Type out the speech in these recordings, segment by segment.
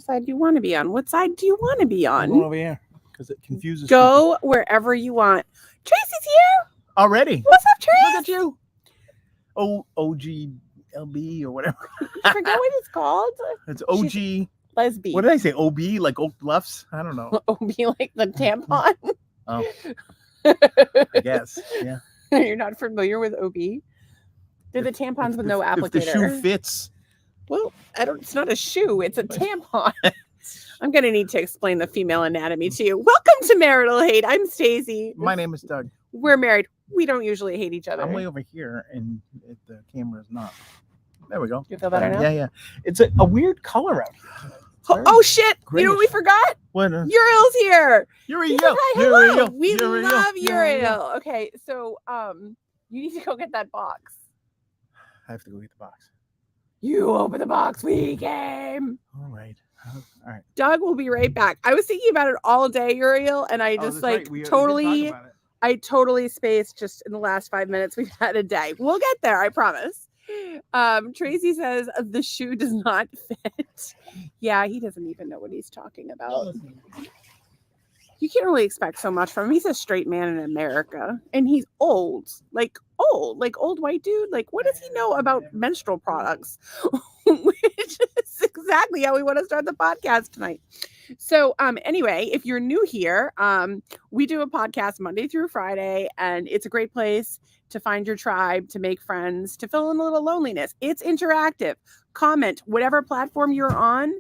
side do you want to be on? What side do you want to be on? Go over here because it confuses Go people. Wherever you want. Tracy's here already. What's up, Tracy? Look at you. OGLB or whatever. I forgot what it's called. It's OG. She's lesbian. What did I say? OB, like Oak Bluffs? I don't know. OB, like the tampon? Oh. I guess. Yeah. You're not familiar with OB? They're the tampons with no applicator. If the shoe fits. Well, it's not a shoe. It's a tampon. I'm going to need to explain the female anatomy to you. Welcome to Marital Hate. I'm Stacey. My name is Doug. We're married. We don't usually hate each other. I'm way over here, and the camera is not. There we go. You feel better now? Yeah. It's a weird color out here. Oh shit! Grayish. You know what we forgot? What? Uriel's here. Uriel. Hi, hello. Uriel. We Uriel. love Uriel. Okay, so you need to go get that box. I have to go get the box. You open the box. We came. All right. Doug will be right back. I was thinking about it all day, Uriel, and I just I totally spaced just in the last 5 minutes we've had a day. We'll get there, I promise. Tracy says the shoe does not fit. Yeah, he doesn't even know what he's talking about. You can't really expect so much from him. He's a straight man in America, and he's old white dude. Like, what does he know about menstrual products? Which is exactly how we want to start the podcast tonight. So anyway, if you're new here, we do a podcast Monday through Friday, and it's a great place to find your tribe, to make friends, to fill in a little loneliness. It's interactive. Comment, whatever platform you're on,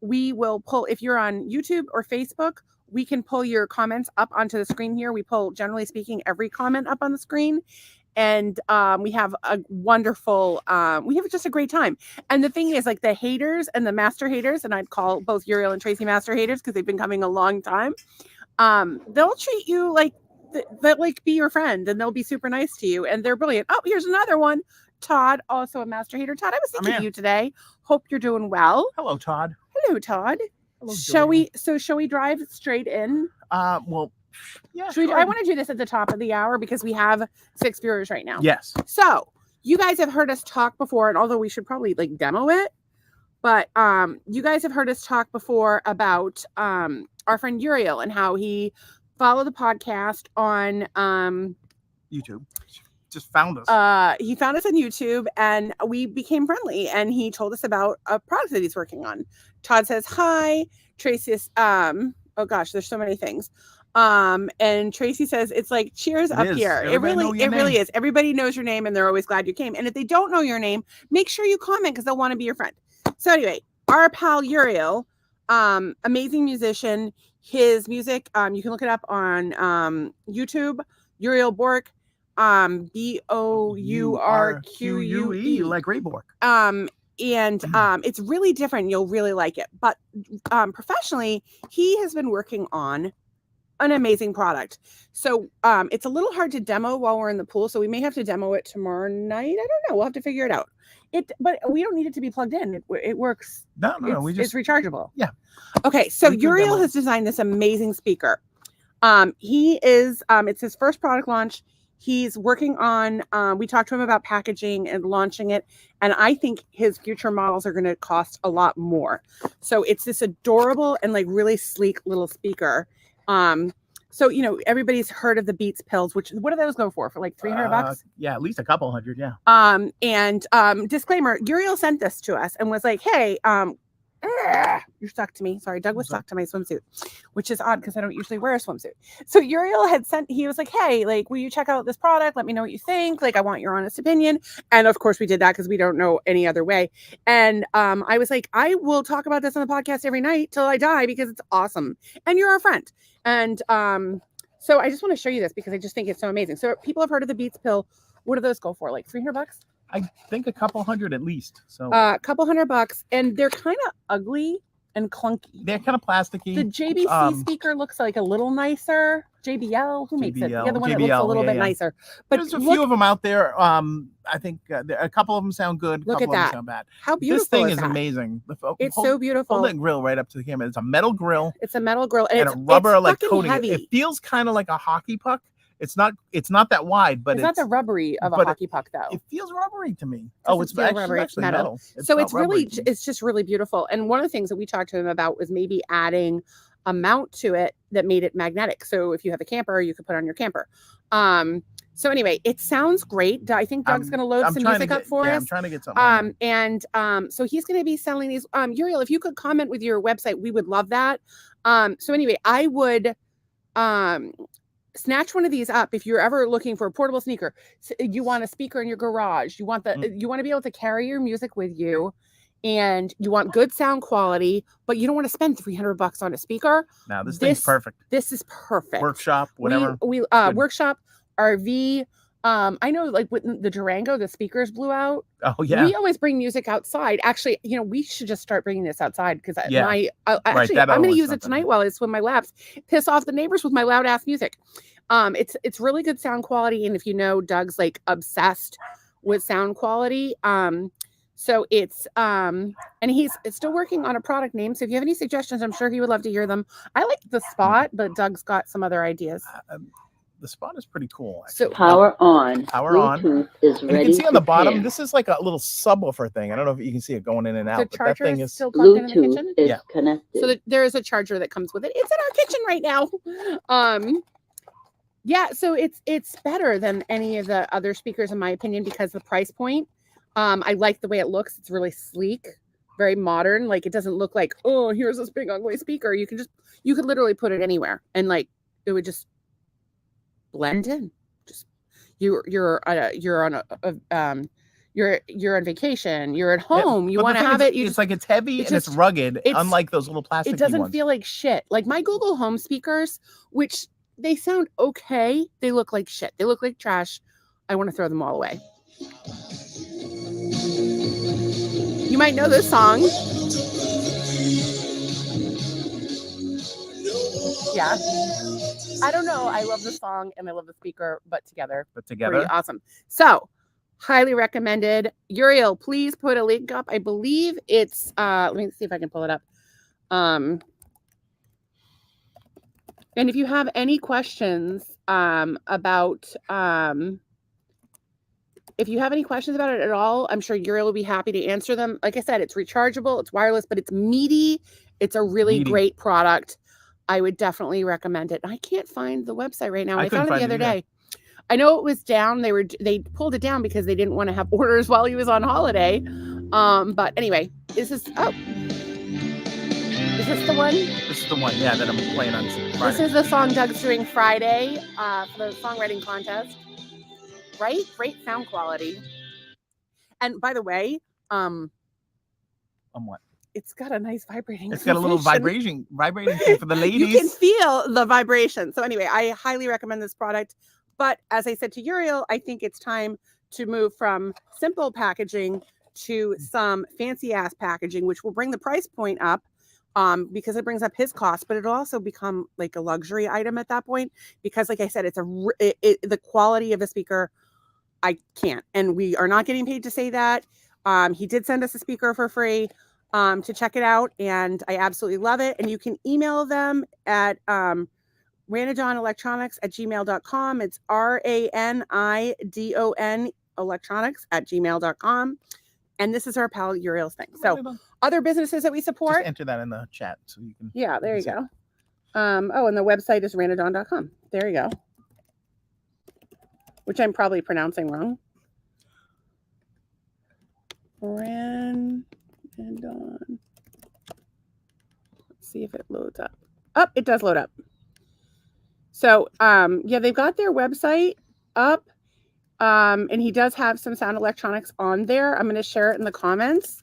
we will pull. If you're on YouTube or Facebook, we can pull your comments up onto the screen here. We pull, generally speaking, every comment up on the screen. And we have a wonderful, we have just a great time. And the thing is, like, the haters and the master haters, and I'd call both Uriel and Tracy master haters because they've been coming a long time. They'll treat you like, they'll like be your friend, and they'll be super nice to you. And they're brilliant. Oh, here's another one. Todd, also a master hater. Todd, I was thinking of you today. Hope you're doing well. Hello, Todd. Hello, Todd. Hello, shall we drive straight in? Well, yeah. I want to do this at the top of the hour because we have 6 viewers right now. Yes. So you guys have heard us talk before, and although we should probably like demo it, but you guys have heard us talk before about our friend Uriel and how he followed the podcast on YouTube. Just found us. He found us on YouTube, and we became friendly, and he told us about a product that he's working on. Todd says hi. Tracy is oh gosh, there's so many things. And Tracy says it's like cheers up here. It really is. Everybody knows your name, and they're always glad you came. And if they don't know your name, make sure you comment because they'll want to be your friend. So anyway, our pal Uriel, amazing musician. His music, you can look it up on YouTube. Uriel Bork, Bourque, like Ray Bork. And it's really different. You'll really like it. But professionally, he has been working on an amazing product. So it's a little hard to demo while we're in the pool. So we may have to demo it tomorrow night. I don't know. We'll have to figure it out. But we don't need it to be plugged in. It works. No. It's rechargeable. Yeah. Okay. So Uriel has designed this amazing speaker. He is, it's his first product launch. He's working on, we talked to him about packaging and launching it. And I think his future models are going to cost a lot more. So it's this adorable and like really sleek little speaker. So, everybody's heard of the Beats pills, what do those go for like $300? Yeah, at least a couple hundred. Yeah. And disclaimer, Uriel sent this to us and was like, hey, you're stuck to me. Sorry, Doug was stuck to my swimsuit, which is odd because I don't usually wear a swimsuit. So Uriel he was like, hey, like, will you check out this product? Let me know what you think. Like, I want your honest opinion. And of course we did that because we don't know any other way. And I was like, I will talk about this on the podcast every night till I die because it's awesome. And you're our friend. And so I just want to show you this because I just think it's so amazing. So people have heard of the Beats pill. What do those go for? Like $300? I think a couple hundred at least. So a couple $100, and they're kind of ugly and clunky. They're kind of plasticky. The JBC speaker looks like a little nicer. JBL, who makes it? The other one that looks a little bit nicer. But there's a few of them out there. I think a couple of them sound good. Look at that. Of them sound bad. How beautiful! This thing is amazing. It's so beautiful. Hold that grill right up to the camera. It's a metal grill. It's a metal grill, and a rubber like it's coating. heavy. It feels kind of like a hockey puck. It's not that wide, but it's not the rubbery of a hockey puck though. It feels rubbery to me. It's rubbery. It's metal. So it's really, it's just really beautiful. And one of the things that we talked to him about was maybe adding a mount to it that made it magnetic. So if you have a camper, you could put it on your camper. So anyway, it sounds great. I think Doug's going to load some music up for us. I'm trying to get something. So he's going to be selling these. Uriel, if you could comment with your website, we would love that. So anyway, I would snatch one of these up if you're ever looking for a portable sneaker. You want a speaker in your garage. You want you want to be able to carry your music with you, and you want good sound quality, but you don't want to spend $300 on a speaker. Now this thing's perfect. This is perfect. Workshop, whatever. We workshop, RV. I know, like with the Durango, the speakers blew out. Oh yeah. We always bring music outside. Actually, we should just start bringing this outside because I'm going to use it tonight while I swim my laps. Piss off the neighbors with my loud ass music. It's really good sound quality, and if you know, Doug's like obsessed with sound quality. So it's and he's still working on a product name. So if you have any suggestions, I'm sure he would love to hear them. I like the Spot, but Doug's got some other ideas. The Spot is pretty cool. Actually. So power on. Bluetooth is ready. You can see on the bottom, this is like a little subwoofer thing. I don't know if you can see it going in and out. The charger but that thing is still plugged in the kitchen? Is connected. So there is a charger that comes with it. It's in our kitchen right now. Yeah, so it's better than any of the other speakers in my opinion because the price point. I like the way it looks. It's really sleek, very modern. Like it doesn't look like, oh, here's this big ugly speaker. You could literally put it anywhere and like it would just blend in. Just you're on vacation, you're at home, you want to have it. It's like it's heavy and it's rugged, unlike those little plastic ones. It doesn't feel like shit. Like my Google Home speakers, which they sound okay, they look like shit. They look like trash. I want to throw them all away. You might know this song. Yeah. I don't know. I love the song and I love the speaker, but together. Pretty awesome. So, highly recommended. Uriel, please put a link up. I believe it's let me see if I can pull it up. And if you have any questions about if you have any questions about it at all, I'm sure Uriel will be happy to answer them. Like I said, it's rechargeable, it's wireless, but it's meaty. It's a really great product. I would definitely recommend it. I can't find the website right now. I found it the other day. I know it was down. They pulled it down because they didn't want to have orders while he was on holiday. But anyway, is this the one? This is the one, yeah, that I'm playing on Friday. This is the song Doug's doing Friday for the songwriting contest. Right? Great sound quality. And by the way, on what? It's got a nice vibrating. It's got a little vibrating thing for the ladies. You can feel the vibration. So anyway, I highly recommend this product. But as I said to Uriel, I think it's time to move from simple packaging to some fancy ass packaging, which will bring the price point up because it brings up his cost, but it'll also become like a luxury item at that point. Because like I said, the quality of the speaker, I can't. And we are not getting paid to say that. He did send us a speaker for free to check it out, and I absolutely love it. And you can email them at ranidonelectronics@gmail.com. It's RANIDON electronics@gmail.com. And this is our pal Uriel's thing. So other businesses that we support. Just enter that in the chat so you can. Yeah, there you go. And the website is ranidon.com. There you go. Which I'm probably pronouncing wrong. Ranidon. Let's see if it loads up. Oh, it does load up. So, yeah, they've got their website up. And he does have some sound electronics on there. I'm going to share it in the comments.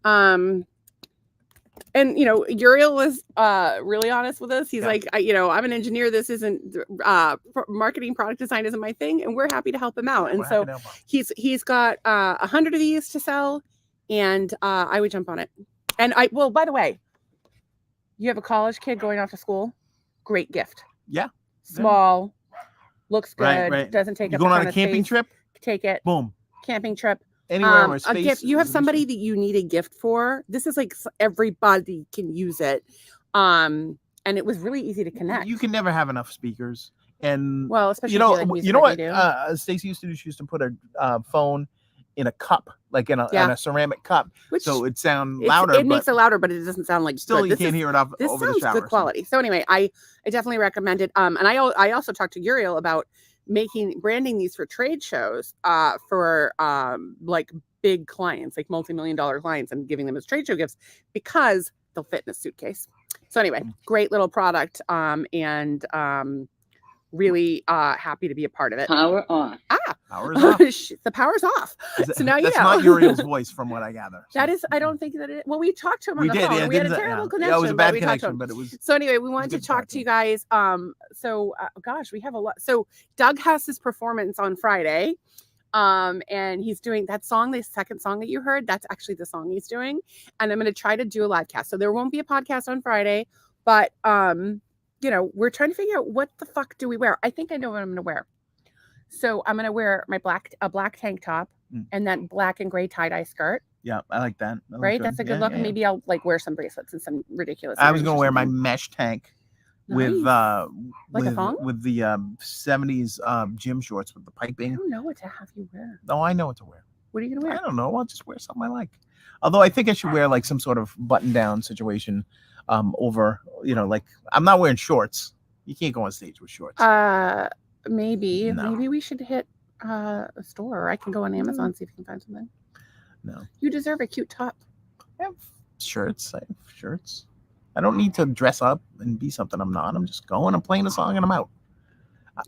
And, Uriel was really honest with us. He's like, I'm an engineer. This isn't marketing, product design isn't my thing. And we're happy to help him out. And so he's got 100 of these to sell. And I would jump on it. And by the way, you have a college kid going off to school. Great gift. Yeah. Small. Looks good. Right. Doesn't take up a ton of space. Going on a camping trip? Take it. Boom. Camping trip. Anywhere where space. A gift. You have somebody that you need a gift for. This is like everybody can use it. And it was really easy to connect. You can never have enough speakers. And well, especially you know, if you like music you know like what you do. Stacey used to do? She used to put a phone in a cup, like in a ceramic cup, Which so it'd sound louder. It makes it louder, but it doesn't sound like still good. you can't hear it off This over the sounds shower. good quality. So anyway, I definitely recommend it. And I also talked to Uriel about branding these for trade shows for like big clients, like multi-million-dollar clients, and giving them as trade show gifts because they'll fit in a suitcase. So anyway, great little product, and really happy to be a part of it. Power on. Power's off. The power's off. So now you that's know. not Uriel's voice, from what I gather. So. That is, I don't think that it. Well, we talked to him on the phone. Yeah, we had a terrible connection. Yeah, it was a bad connection, but it was. So anyway, we wanted to talk to you guys. Gosh, we have a lot. So Doug has his performance on Friday, and he's doing that song. The second song that you heard, that's actually the song he's doing. And I'm going to try to do a live cast. So there won't be a podcast on Friday, but you know, we're trying to figure out what the fuck do we wear. I think I know what I'm going to wear. So I'm going to wear my black tank top and that black and gray tie-dye skirt. Yeah, I like that. Right? That's a good look. And maybe I'll like wear some bracelets and some ridiculous. I was going to wear my mesh tank with a thong? with the 70s gym shorts with the piping. I don't know what to have you wear. No, I know what to wear. What are you going to wear? I don't know. I'll just wear something I like. Although I think I should wear like some sort of button-down situation over, you know, like I'm not wearing shorts. You can't go on stage with shorts. Maybe we should hit a store, or I can go on Amazon and see if you can find something. No, you deserve a cute top. I have shirts. I don't need to dress up and be something I'm not. I'm just going, I'm playing a song, and I'm out.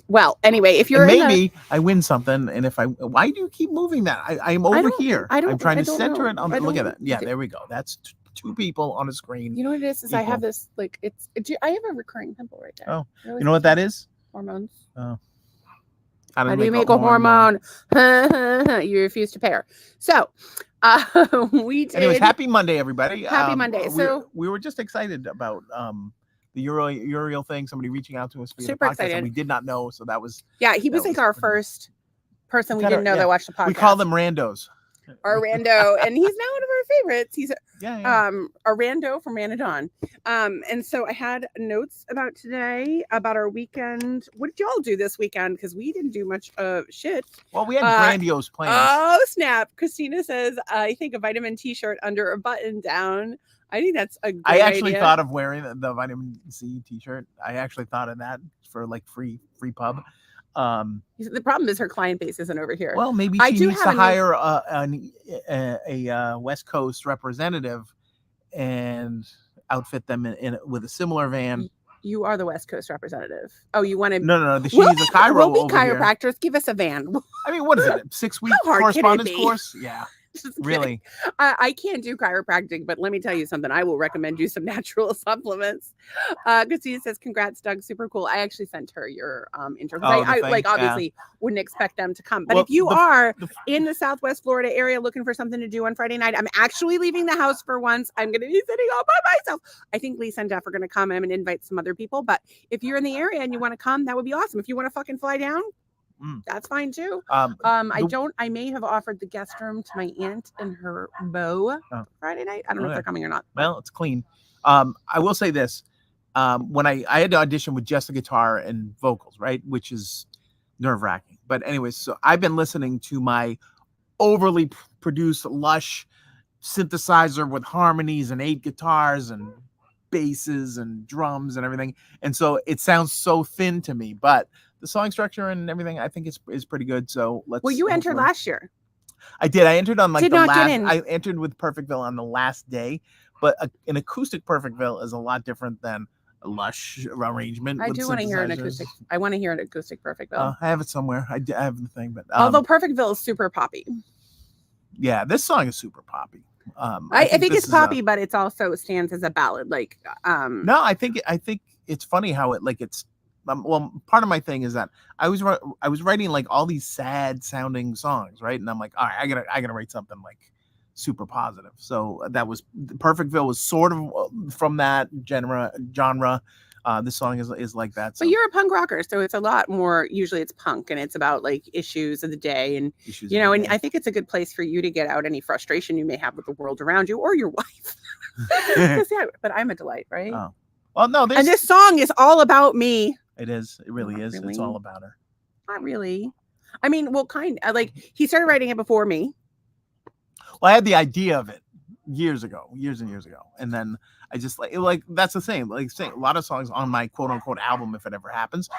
Well, anyway, if you're maybe I win something, and why do you keep moving that? I'm over here. I'm trying to center it on. Look at that. Yeah, there we go. That's two people on a screen. You know what it is? I have this like I have a recurring pimple right there. Oh, you know what that is? Hormones. Oh. How do you make a hormone? You refuse to pay her. So we did. Anyways, happy Monday, everybody. Happy Monday. So we were just excited about the Uriel thing. Somebody reaching out to us via super the podcast excited. And we did not know, so that was he was like our first person we didn't know that watched the podcast. We call them randos. Our rando, and he's now one of our favorites. He's a rando from Manadon. And so I had notes about today, about our weekend. What did y'all do this weekend? Because we didn't do much shit. Well, we had grandiose plans. Oh snap! Christina says, I think a vitamin T-shirt under a button down. I think that's a great I actually idea. thought of wearing the vitamin C T-shirt. I actually thought of that for like free pub. The problem is her client base isn't over here. Well, maybe she needs to hire a West Coast representative and outfit them with a similar van. You are the West Coast representative. Oh, you want to? No. She needs a chiro. We'll be chiropractors. Here. Give us a van. I mean, what is it? 6 week correspondence course? Yeah. Really? I can't do chiropractic, but let me tell you something. I will recommend you some natural supplements. Christina says, congrats, Doug. Super cool. I actually sent her your intro. I obviously wouldn't expect them to come. But if you are in the Southwest Florida area looking for something to do on Friday night, I'm actually leaving the house for once. I'm going to be sitting all by myself. I think Lisa and Jeff are going to come. I'm going to invite some other people. But if you're in the area and you want to come, that would be awesome. If you want to fucking fly down, that's fine too. I may have offered the guest room to my aunt and her beau Friday night. I don't know if they're coming or not. Well, it's clean. I will say this. When I had to audition with just the guitar and vocals, right? Which is nerve-wracking. But anyways, so I've been listening to my overly produced lush synthesizer with harmonies and 8 guitars and basses and drums and everything. And so it sounds so thin to me, but the song structure and everything, I think is pretty good. So let's. Well, you entered last year. I did. I entered on like I entered with Perfectville on the last day, but an acoustic Perfectville is a lot different than a lush arrangement. I do want to hear an acoustic. I want to hear an acoustic Perfectville. I have it somewhere. I have the thing, but although Perfectville is super poppy. Yeah, this song is super poppy. I think it's poppy, but it's also stands as a ballad. Like, no, I think it's funny how it's. Well, part of my thing is that I was writing like all these sad sounding songs, right? And I'm like, all right, I gotta write something like super positive. So that was Perfectville was sort of from that genre. This song is like that. So. But you're a punk rocker, so it's a lot more. Usually, it's punk, and it's about like issues of the day, and and I think it's a good place for you to get out any frustration you may have with the world around you or your wife. But I'm a delight, right? Oh. Well, no, and this song is all about me. It is. It really Not is. really. It's all about her. Not really. I mean, well, like he started writing it before me. Well, I had the idea of it years and years ago, and then I just like that's the same. Like saying a lot of songs on my quote unquote album, if it ever happens,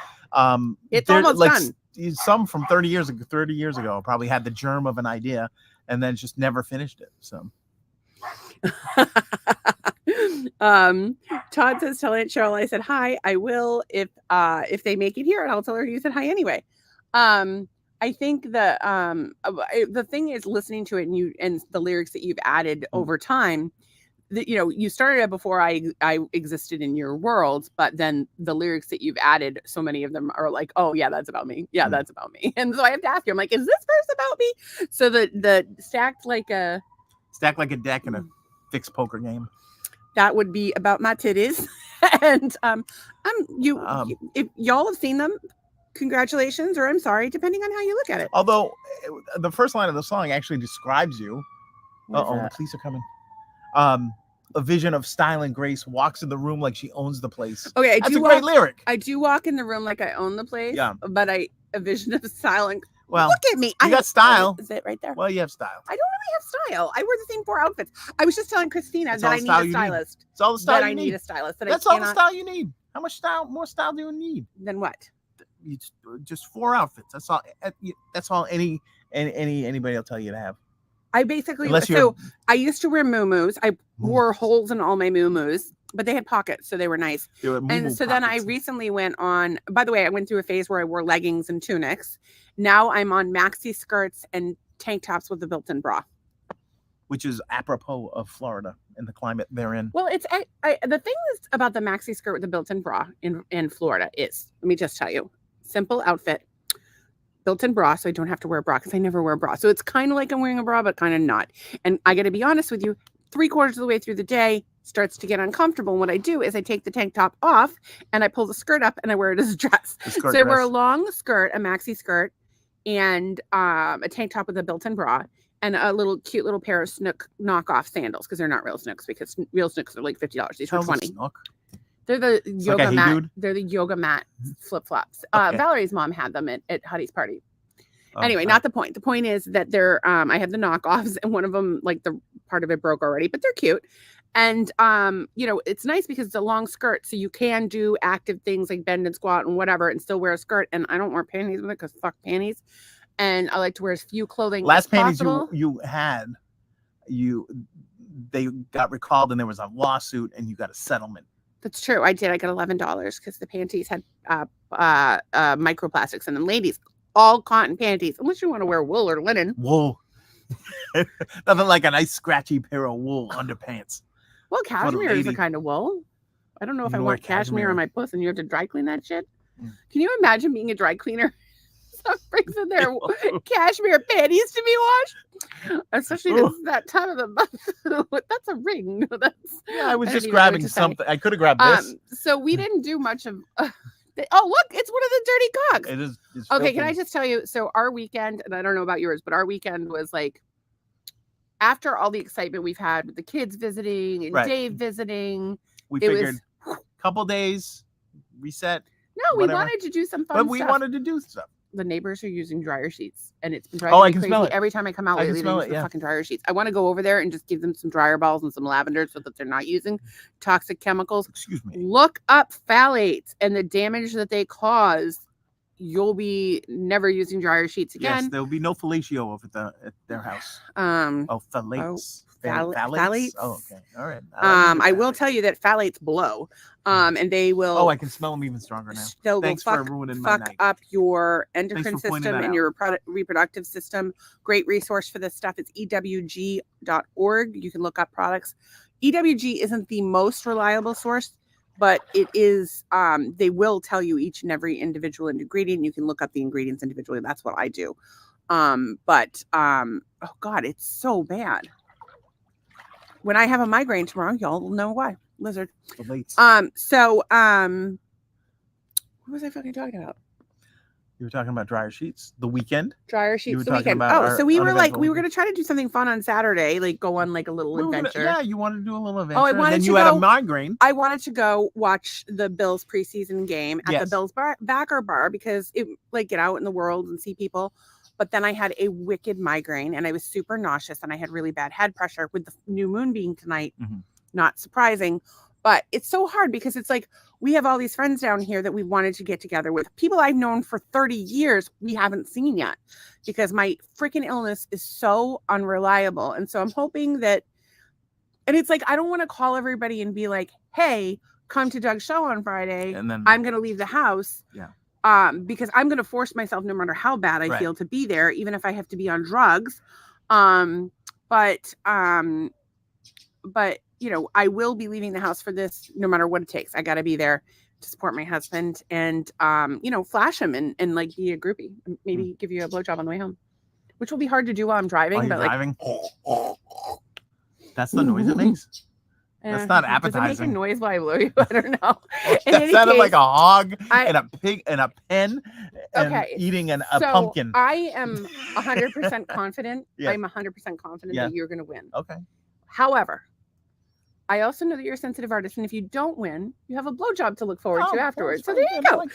it's almost like, done. Some from 30 years ago probably had the germ of an idea and then just never finished it. So. Todd says, tell Aunt Cheryl I said hi. I will if they make it here, and I'll tell her you said hi anyway. I think the thing is listening to it and the lyrics that you've added over time. That you started it before I existed in your world, but then the lyrics that you've added, so many of them are like, oh yeah, that's about me. Yeah, that's about me. And so I have to ask you, I'm like, is this verse about me? So the stacked like a deck in a fixed poker game. That would be about my titties. And if y'all have seen them, congratulations, or I'm sorry, depending on how you look at it. Although the first line of the song actually describes you. The police are coming. A vision of style and grace, walks in the room like she owns the place. Okay, that's a great lyric. I do walk in the room like I own the place. Yeah, but a vision of style and well, look at me. You got style. Is it right there? Well, you have style. I don't really have style. I wear the same 4 outfits. I was just telling Christina that I need a stylist. It's all the style I need a stylist. That's all the style you need. How much more style do you need? Then what? Just 4 outfits. That's all. That's all anybody will tell you to have. I basically I used to wear muumuus. I wore holes in all my muumuus, but they had pockets, so they were nice. And so then I recently went on. By the way, I went through a phase where I wore leggings and tunics. Now I'm on maxi skirts and tank tops with a built-in bra, which is apropos of Florida and the climate they're in. Well, it's the thing is about the maxi skirt with the built-in bra in Florida is, let me just tell you, simple outfit. Built-in bra, so I don't have to wear a bra because I never wear a bra. So it's kind of like I'm wearing a bra, but kind of not. And I got to be honest with you, 3/4 of the way through the day starts to get uncomfortable. And what I do is I take the tank top off and I pull the skirt up and I wear it as a dress. So I wear a long skirt, a maxi skirt, and a tank top with a built-in bra and a cute little pair of Snook knockoff sandals because they're not real Snooks because real Snooks are like $50. These are $20. They're the yoga mat. Dude. They're the yoga mat flip-flops. Okay. Valerie's mom had them at Huddy's party. Anyway, not the point. The point is that they're I have the knockoffs and one of them, like the part of it broke already, but they're cute. And it's nice because it's a long skirt, so you can do active things like bend and squat and whatever and still wear a skirt. And I don't wear panties with it because fuck panties. And I like to wear as few clothing as possible. Panties you had, they got recalled and there was a lawsuit and you got a settlement. That's true. I did. I got $11 because the panties had microplastics in them. Ladies, all cotton panties, unless you want to wear wool or linen. Wool. Nothing like a nice scratchy pair of wool underpants. Well, cashmere is a kind of wool. I don't know if I want cashmere on my puss and you have to dry clean that shit. Can you imagine being a dry cleaner? Someone brings in their cashmere panties to be washed, especially that time of the month. That's a ring. I was just grabbing something. I could have grabbed this. So we didn't do much of. Oh, look, it's one of the dirty cocks. It is. Okay, filthy. Can I just tell you? So our weekend, and I don't know about yours, but our weekend was like after all the excitement we've had with the kids visiting and Dave visiting. We figured a couple days, reset. No, we wanted to do some fun stuff. But we wanted to do stuff. The neighbors are using dryer sheets, and it's been driving me crazy. Smell it. Every time I come out lately, they're using fucking dryer sheets. I want to go over there and just give them some dryer balls and some lavender so that they're not using toxic chemicals. Excuse me. Look up phthalates and the damage that they cause. You'll be never using dryer sheets again. Yes, there will be no fellatio over at their house. Phthalates. Phthalates. Oh, okay. All right. I will tell you that phthalates blow. And they will. Oh, I can smell them even stronger now. Thanks for ruining my night. Fuck up your endocrine system and your reproductive system. Great resource for this stuff. It's ewg.org. You can look up products. EWG isn't the most reliable source, but it is. They will tell you each and every individual ingredient. You can look up the ingredients individually. That's what I do. Oh God, it's so bad. When I have a migraine tomorrow, y'all will know why. Lizard. What was I fucking talking about? You were talking about dryer sheets. The weekend. Dryer sheets. The weekend. Oh, so we were going to try to do something fun on Saturday, like go on like a little adventure. You wanted to do a little adventure. Oh, I wanted and then to you go, had a migraine. I wanted to go watch the Bills preseason game at the Bills backer bar because it like get out in the world and see people. But then I had a wicked migraine and I was super nauseous and I had really bad head pressure with the new moon being tonight. Mm-hmm. Not surprising. But it's so hard because it's like we have all these friends down here that we wanted to get together with. People I've known for 30 years we haven't seen yet because my freaking illness is so unreliable. And so I'm hoping that, and it's like, I don't want to call everybody and be like, hey, come to Doug's show on Friday. And then I'm going to leave the house. Yeah. Because I'm going to force myself no matter how bad I feel to be there, even if I have to be on drugs. But you know, I will be leaving the house for this no matter what it takes. I got to be there to support my husband and, you know, flash him and like be a groupie. Maybe give you a blowjob on the way home, which will be hard to do while I'm driving. But driving? That's the noise it makes. That's not appetizing. Does it make a noise while I blow you? I don't know. That sounded like a hog and a pig and a pen and eating a pumpkin. I am 100% confident. I'm 100% confident that you're going to win. Okay. However, I also know that you're a sensitive artist, and if you don't win, you have a blowjob to look forward to afterwards. So there you go. Like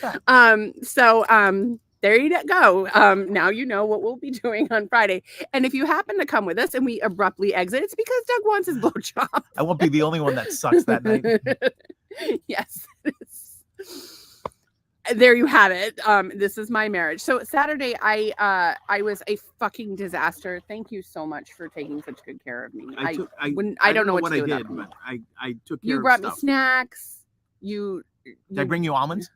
there you go. Now you know what we'll be doing on Friday. And if you happen to come with us and we abruptly exit, it's because Doug wants his blowjob. I won't be the only one that sucks that night. Yes. There you have it. This is my marriage. So Saturday, I was a fucking disaster. Thank you so much for taking such good care of me. I don't know what I did, but I took care. You brought me snacks. Did I bring you almonds?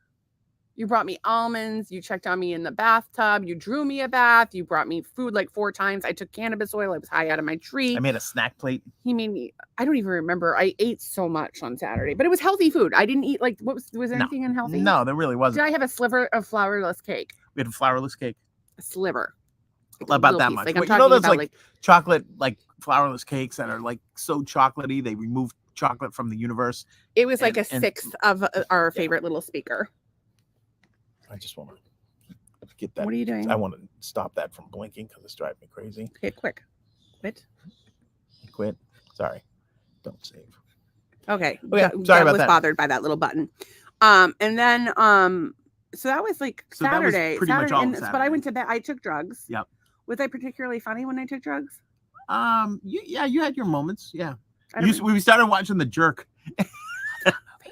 You brought me almonds. You checked on me in the bathtub. You drew me a bath. You brought me food like 4 times. I took cannabis oil. I was high out of my tree. I made a snack plate. He made me. I don't even remember. I ate so much on Saturday, but it was healthy food. I didn't eat like was there anything unhealthy? No, there really wasn't. Did I have a sliver of flourless cake? We had a flourless cake. A sliver. About that much. Like, you know those like chocolate like flourless cakes that are like so chocolatey they remove chocolate from the universe. It was like a sixth of our favorite little speaker. I just want to get that. What are you doing? I want to stop that from blinking because it's driving me crazy. Okay, quick. Quit. Sorry. Don't save. Okay. Sorry about that. I was bothered by that little button. And then so that was like Saturday. That was pretty much all Saturday. But I went to bed. I took drugs. Yep. Was I particularly funny when I took drugs? You had your moments. Yeah. We started watching The Jerk.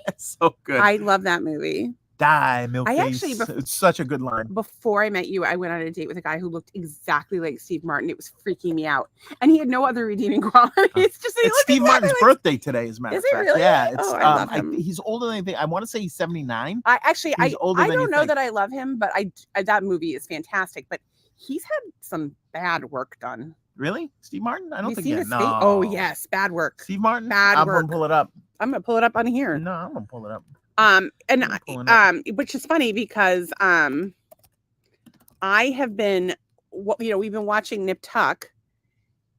It's so good. I love that movie. Die, milkface. It's such a good line. Before I met you, I went on a date with a guy who looked exactly like Steve Martin. It was freaking me out, and he had no other redeeming qualities. It's Steve Martin's birthday today, as a matter of fact. Is it really? Yeah, it's. I love him. He's older than I think. I want to say he's 79. I don't know that I love him, but that movie is fantastic. But he's had some bad work done. Really, Steve Martin? I don't think he has. No. Oh yes, bad work. Steve Martin. Bad work. I'm gonna pull it up. I'm gonna pull it up on here. No, I'm gonna pull it up. Which is funny because I have been, we've been watching Nip Tuck,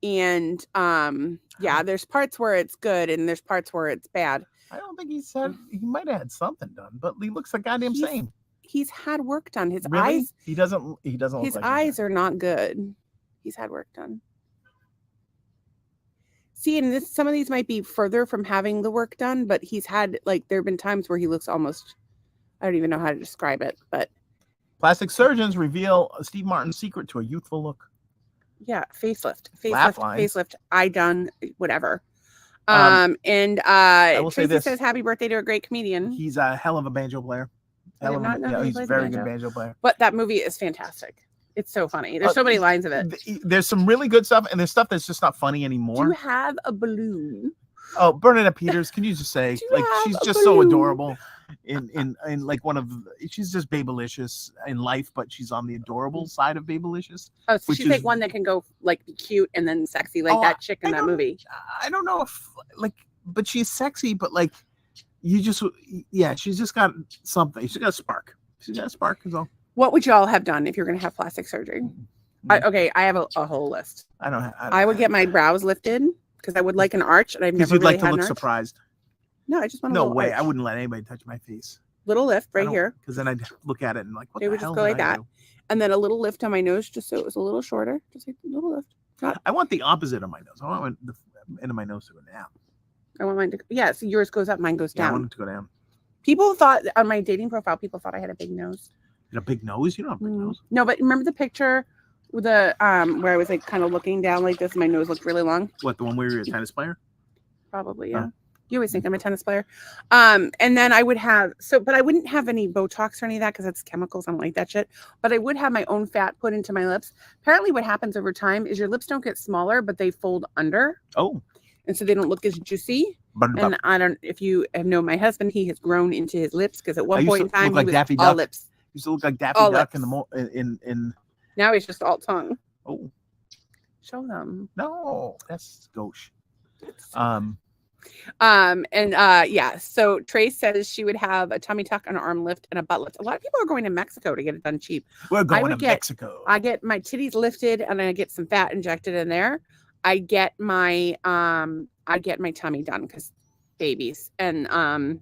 and there's parts where it's good and there's parts where it's bad. I don't think he might have had something done, but he looks the goddamn same. He's had work done. His really? eyes. He doesn't. His eyes are not good. He's had work done. See, and some of these might be further from having the work done, but he's had there have been times where he looks almost. I don't even know how to describe it, but plastic surgeons reveal Steve Martin's secret to a youthful look. Yeah, facelift. I done whatever. And I will Tracy say this. says happy birthday to a great comedian. He's a hell of a banjo player. He's a very good banjo player. But that movie is fantastic. It's so funny. There's so many lines of it. There's some really good stuff, and there's stuff that's just not funny anymore. Do you have a balloon? Oh, Bernadette Peters, can you just say she's just so adorable in like she's just babylicious in life, but she's on the adorable side of babylicious. Oh, so she's like one that can go like be cute and then sexy, like that chick in that movie. I don't know if but she's sexy, but she's just got something. She's got a spark. She's got a spark is all. What would you all have done if you're going to have plastic surgery? I have a whole list. I would get my brows lifted because I would like an arch, and I've never really had an arch. Surprised. No, I just want no way. Arch. I wouldn't let anybody touch my face. little lift right here. Because then I'd look at it and like, what They the would hell just go did like I that. do? And then a little lift on my nose just so it was a little shorter. Just like a little lift. I want the opposite of my nose. I want the end of my nose to go down. I want mine to, so yours goes up, mine goes down. I want it to go down. People thought on my dating profile, people thought I had a big nose. A big nose? You don't have a big nose. No, but remember the picture with the where I was like kind of looking down like this, and my nose looked really long? What, the one where you're a tennis player? Probably, yeah. You always think I'm a tennis player. And then I would have, but I wouldn't have any Botox or any of that because that's chemicals. I don't like that shit. But I would have my own fat put into my lips. Apparently what happens over time is your lips don't get smaller, but they fold under. Oh. And so they don't look as juicy. And I don't, if you have known my husband, he has grown into his lips because at one point in time, he was Daffy all Duck. lips. He used to look like Daffy Duck in Now he's just all tongue. Oh. Show them. No, that's gauche. So Trace says she would have a tummy tuck, an arm lift, and a butt lift. A lot of people are going to Mexico to get it done cheap. We're going to Mexico. I get my titties lifted and I get some fat injected in there. I get my tummy done because babies. And I've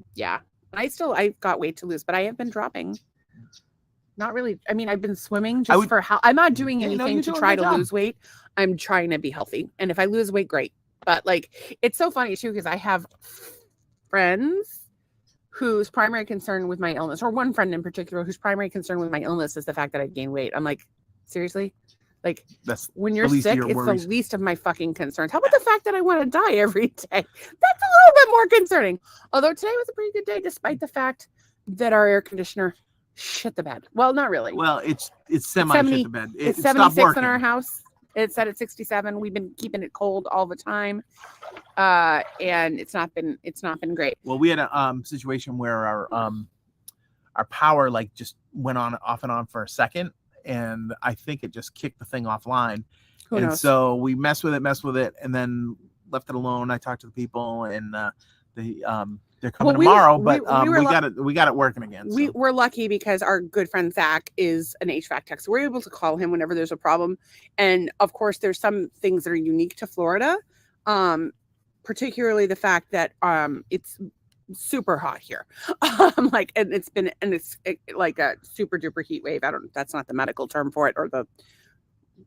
got weight to lose, but I have been dropping. Not really. I mean, I've been swimming just for how I'm not doing anything to try to lose weight. I'm trying to be healthy. And if I lose weight, great. But like, it's so funny too, because I have friends whose primary concern with my illness, or one friend in particular, whose primary concern with my illness is the fact that I gain weight. I'm like, seriously? Like, when you're sick, it's the least of my fucking concerns. How about the fact that I want to die every day? That's a little bit more concerning. Although today was a pretty good day, despite the fact that our air conditioner shit the bed. Well, not really. Well, it's semi shit the bed. It's 76 in our house. It's set at 67. We've been keeping it cold all the time, and it's not been great. Well, we had a situation where our power like just went on off and on for a second, and I think it just kicked the thing offline. Who knows? So we messed with it, and then left it alone. I talked to the people, and they're coming tomorrow, but we got it working again. So. We're lucky because our good friend Zach is an HVAC tech, so we're able to call him whenever there's a problem. And of course, there's some things that are unique to Florida, particularly the fact that it's super hot here. It's like a super duper heat wave. That's not the medical term for it or the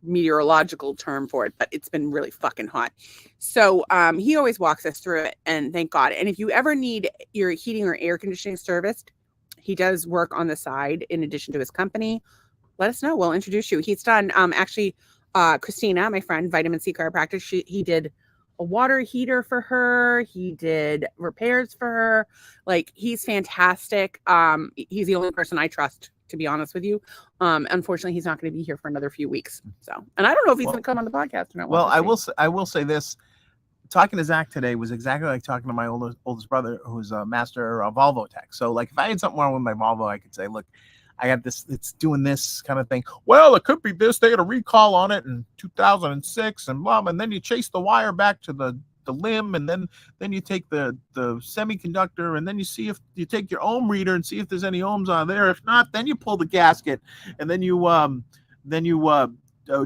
meteorological term for it, but it's been really fucking hot. So he always walks us through it, and thank God. And if you ever need your heating or air conditioning serviced, he does work on the side in addition to his company. Let us know. We'll introduce you. He's done Christina, my friend, vitamin C chiropractor. He did a water heater for her. He did repairs for her. Like, he's fantastic. He's the only person I trust, to be honest with you. Unfortunately, he's not going to be here for another few weeks. So, and I don't know if he's going to come on the podcast or not. Well, I will say this. Talking to Zach today was exactly like talking to my oldest brother, who's a master of Volvo tech. So, like, if I had something wrong with my Volvo, I could say, look, I got this, it's doing this kind of thing. Well, it could be this. They had a recall on it in 2006 and blah, and then you chase the wire back to the limb, and then you take the semiconductor, and then you see if you take your ohm reader and see if there's any ohms on there. If not, then you pull the gasket, and then you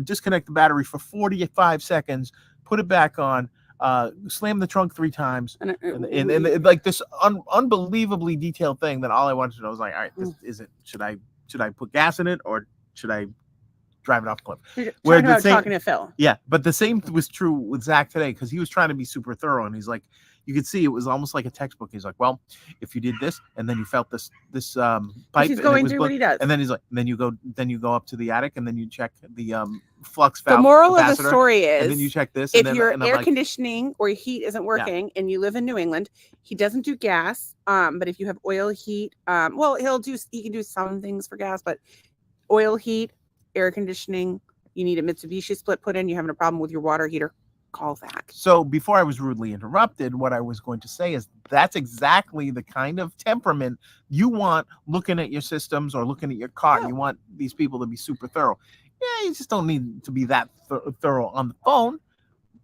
disconnect the battery for 45 seconds, put it back on, slam the trunk 3 times, and like this unbelievably detailed thing that all I wanted to know was like, all right, should I put gas in it, or should I drive it off the cliff? Talking to Phil. Yeah, but the same was true with Zach today, because he was trying to be super thorough, and he's like, you could see it was almost like a textbook. He's like, well, if you did this, and then you felt this pipe, he's going through what he does, and then he's like, then you go up to the attic, and then you check the flux valve. The moral of the story is, and then you check this. If your air conditioning or heat isn't working, and you live in New England, he doesn't do gas. But if you have oil heat, he can do some things for gas, but oil heat, air conditioning, you need a Mitsubishi split put in, you're having a problem with your water heater, call Zach. So before I was rudely interrupted, what I was going to say is that's exactly the kind of temperament you want looking at your systems or looking at your car. Yeah. You want these people to be super thorough. Yeah, you just don't need to be that thorough on the phone.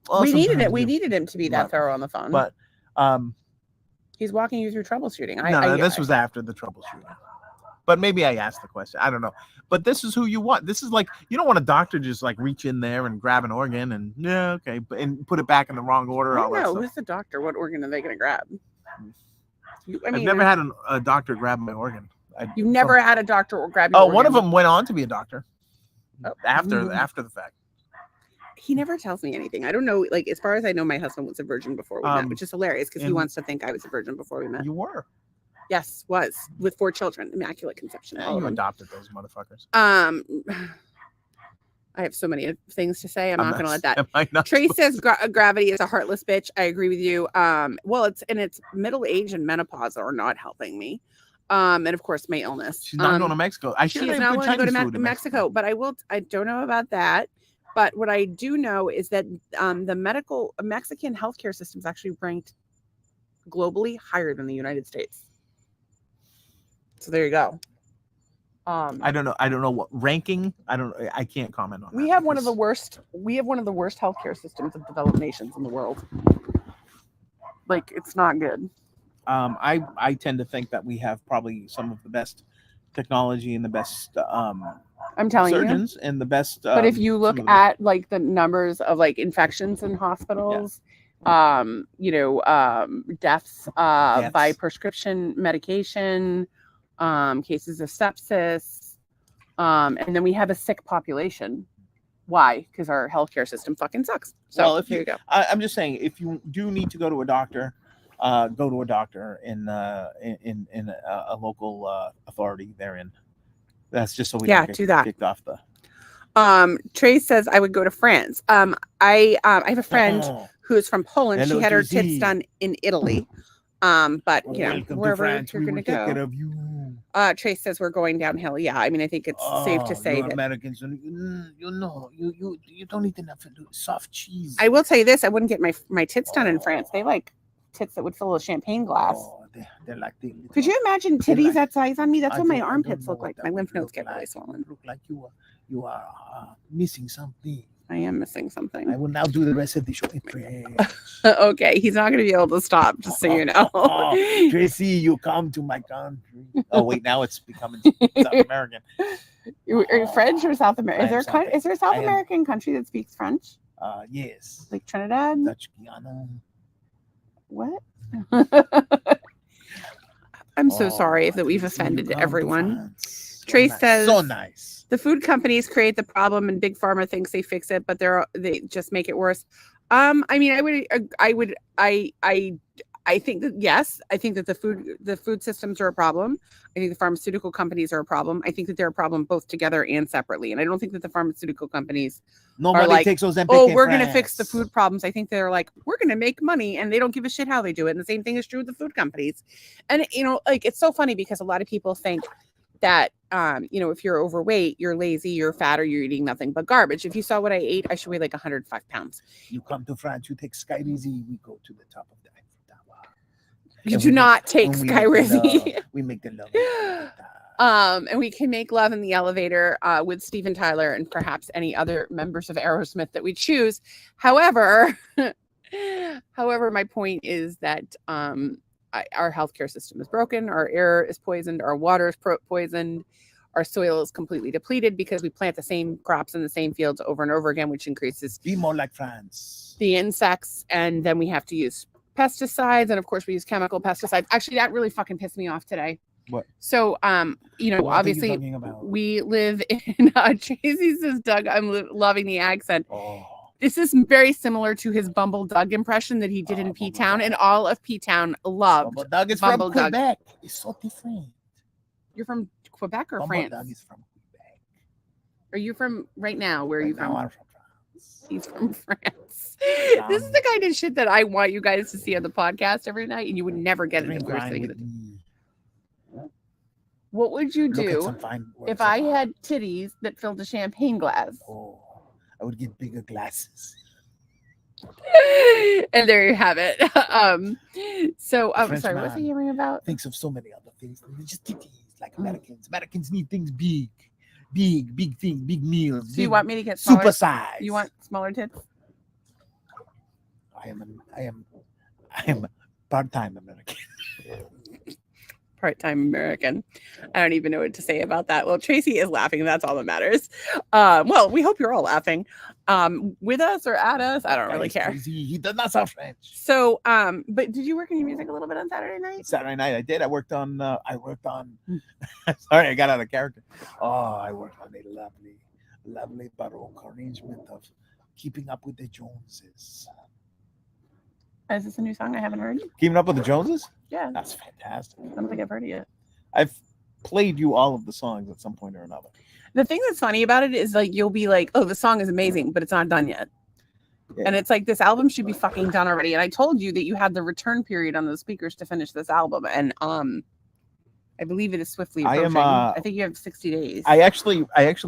Well, we needed him to be that thorough on the phone. But he's walking you through troubleshooting. This was after the troubleshooting. But maybe I asked the question. I don't know. But this is who you want. This is like, you don't want a doctor just like reach in there and grab an organ and and put it back in the wrong order. I don't know. Who's the doctor? What organ are they going to grab? I mean, I've never had a doctor grab my organ. You've never had a doctor grab your organ? One of them went on to be a doctor after the fact. He never tells me anything. I don't know. Like, as far as I know, my husband was a virgin before we met, which is hilarious because he wants to think I was a virgin before we met. You were. Yes, was with 4 children, immaculate conception. Yeah, you adopted those motherfuckers. I have so many things to say. I'm not going to let that. Trey says gravity is a heartless bitch. I agree with you. Well, it's middle age and menopause are not helping me. And of course, my illness. She's not going to Mexico. She's not going to go to Mexico, but I don't know about that. But what I do know is that the Mexican healthcare system is actually ranked globally higher than the United States. So there you go. I don't know what ranking. I can't comment on that. We have one of the worst healthcare systems of developed nations in the world. Like, it's not good. I tend to think that we have probably some of the best technology and the best I'm telling surgeons and the best. But if you look at like the numbers of like infections in hospitals, deaths by prescription medication, cases of sepsis, and then we have a sick population. Why? Because our healthcare system fucking sucks. So well, here you go. I'm just saying, if you do need to go to a doctor, go to a doctor in a local authority therein. That's just so we don't get kicked off the. Trey says I would go to France. I have a friend who is from Poland. She had her tits done in Italy. But wherever you're going to go. Take care of you. Trey says we're going downhill. Yeah, I mean, I think it's safe to say that Americans, you don't eat enough soft cheese. I will tell you this: I wouldn't get my tits done in France. They like tits that would fill a champagne glass. They're like Could you imagine titties that size on me? That's what my armpits look like. My lymph nodes get really swollen. Look like you are missing something. I am missing something. I will now do the rest of the show. Okay, he's not going to be able to stop, just so you know. Tracy, you come to my country. Oh wait, now it's becoming South American. Are you French or South American? Is there a South American country that speaks French? Yes. Like Trinidad? Dutch Guiana. What? I'm so sorry that we've offended everyone. Trace says so nice. The food companies create the problem and big pharma thinks they fix it, but they just make it worse. I mean, I think that yes, I think that the food systems are a problem. I think the pharmaceutical companies are a problem. I think that they're a problem both together and separately. And I don't think that the pharmaceutical companies are like, takes those we're going to fix the food problems. I think they're like, we're going to make money, and they don't give a shit how they do it. And the same thing is true with the food companies. And like, it's so funny because a lot of people think that if you're overweight, you're lazy, you're fat, or you're eating nothing but garbage. If you saw what I ate, I should weigh like 105 pounds. You come to France, you take Sky Rizzy, we go to the top of the Eiffel Tower. You do not take Sky Rizzy. We make the love. And we can make love in the elevator with Steven Tyler and perhaps any other members of Aerosmith that we choose. However, my point is that our healthcare system is broken, our air is poisoned, our water is poisoned, our soil is completely depleted because we plant the same crops in the same fields over and over again, which increases be more like France. The insects, and then we have to use pesticides, and of course we use chemical pesticides. Actually, that really fucking pissed me off today. What? So, obviously we live in Tracy says, Doug, I'm loving the accent. This is very similar to his Bumble Doug impression that he did in P-Town, and all of P-Town loved Bumble Doug is Bumble from Quebec. It's so different. You're from Quebec or Bumble France? Doug is from Quebec. Are you from right now? Where are you from? I'm from France. He's from France. This is the kind of shit that I want you guys to see on the podcast every night, and you would never get it in person. What would you do if I had titties that filled a champagne glass? I would get bigger glasses. And there you have it. Sorry, what's he hearing about? Thinks of so many other things. Just titties, like Americans. Americans need things big things, big meals. So you want me to get smaller? Super size. You want smaller tits? I am part-time American. part-time American. I don't even know what to say about that. Well, Tracy is laughing. That's all that matters. Well, we hope you're all laughing with us or at us. I don't really care. Crazy. He does not sound French. So, but did you work in your music a little bit on Saturday night? Saturday night, I did. I worked on. Sorry, I got out of character. Oh, I worked on a lovely Baroque arrangement of "Keeping Up with the Joneses." Is this a new song I haven't heard? Keeping Up with the Joneses? Yeah. That's fantastic. I don't think I've heard it yet. I've played you all of the songs at some point or another. The thing that's funny about it is like you'll be like, oh, the song is amazing, but it's not done yet. Yeah. And it's like this album should be fucking done already. And I told you that you had the return period on those speakers to finish this album. And I believe it is swiftly approaching. I think you have 60 days. I actually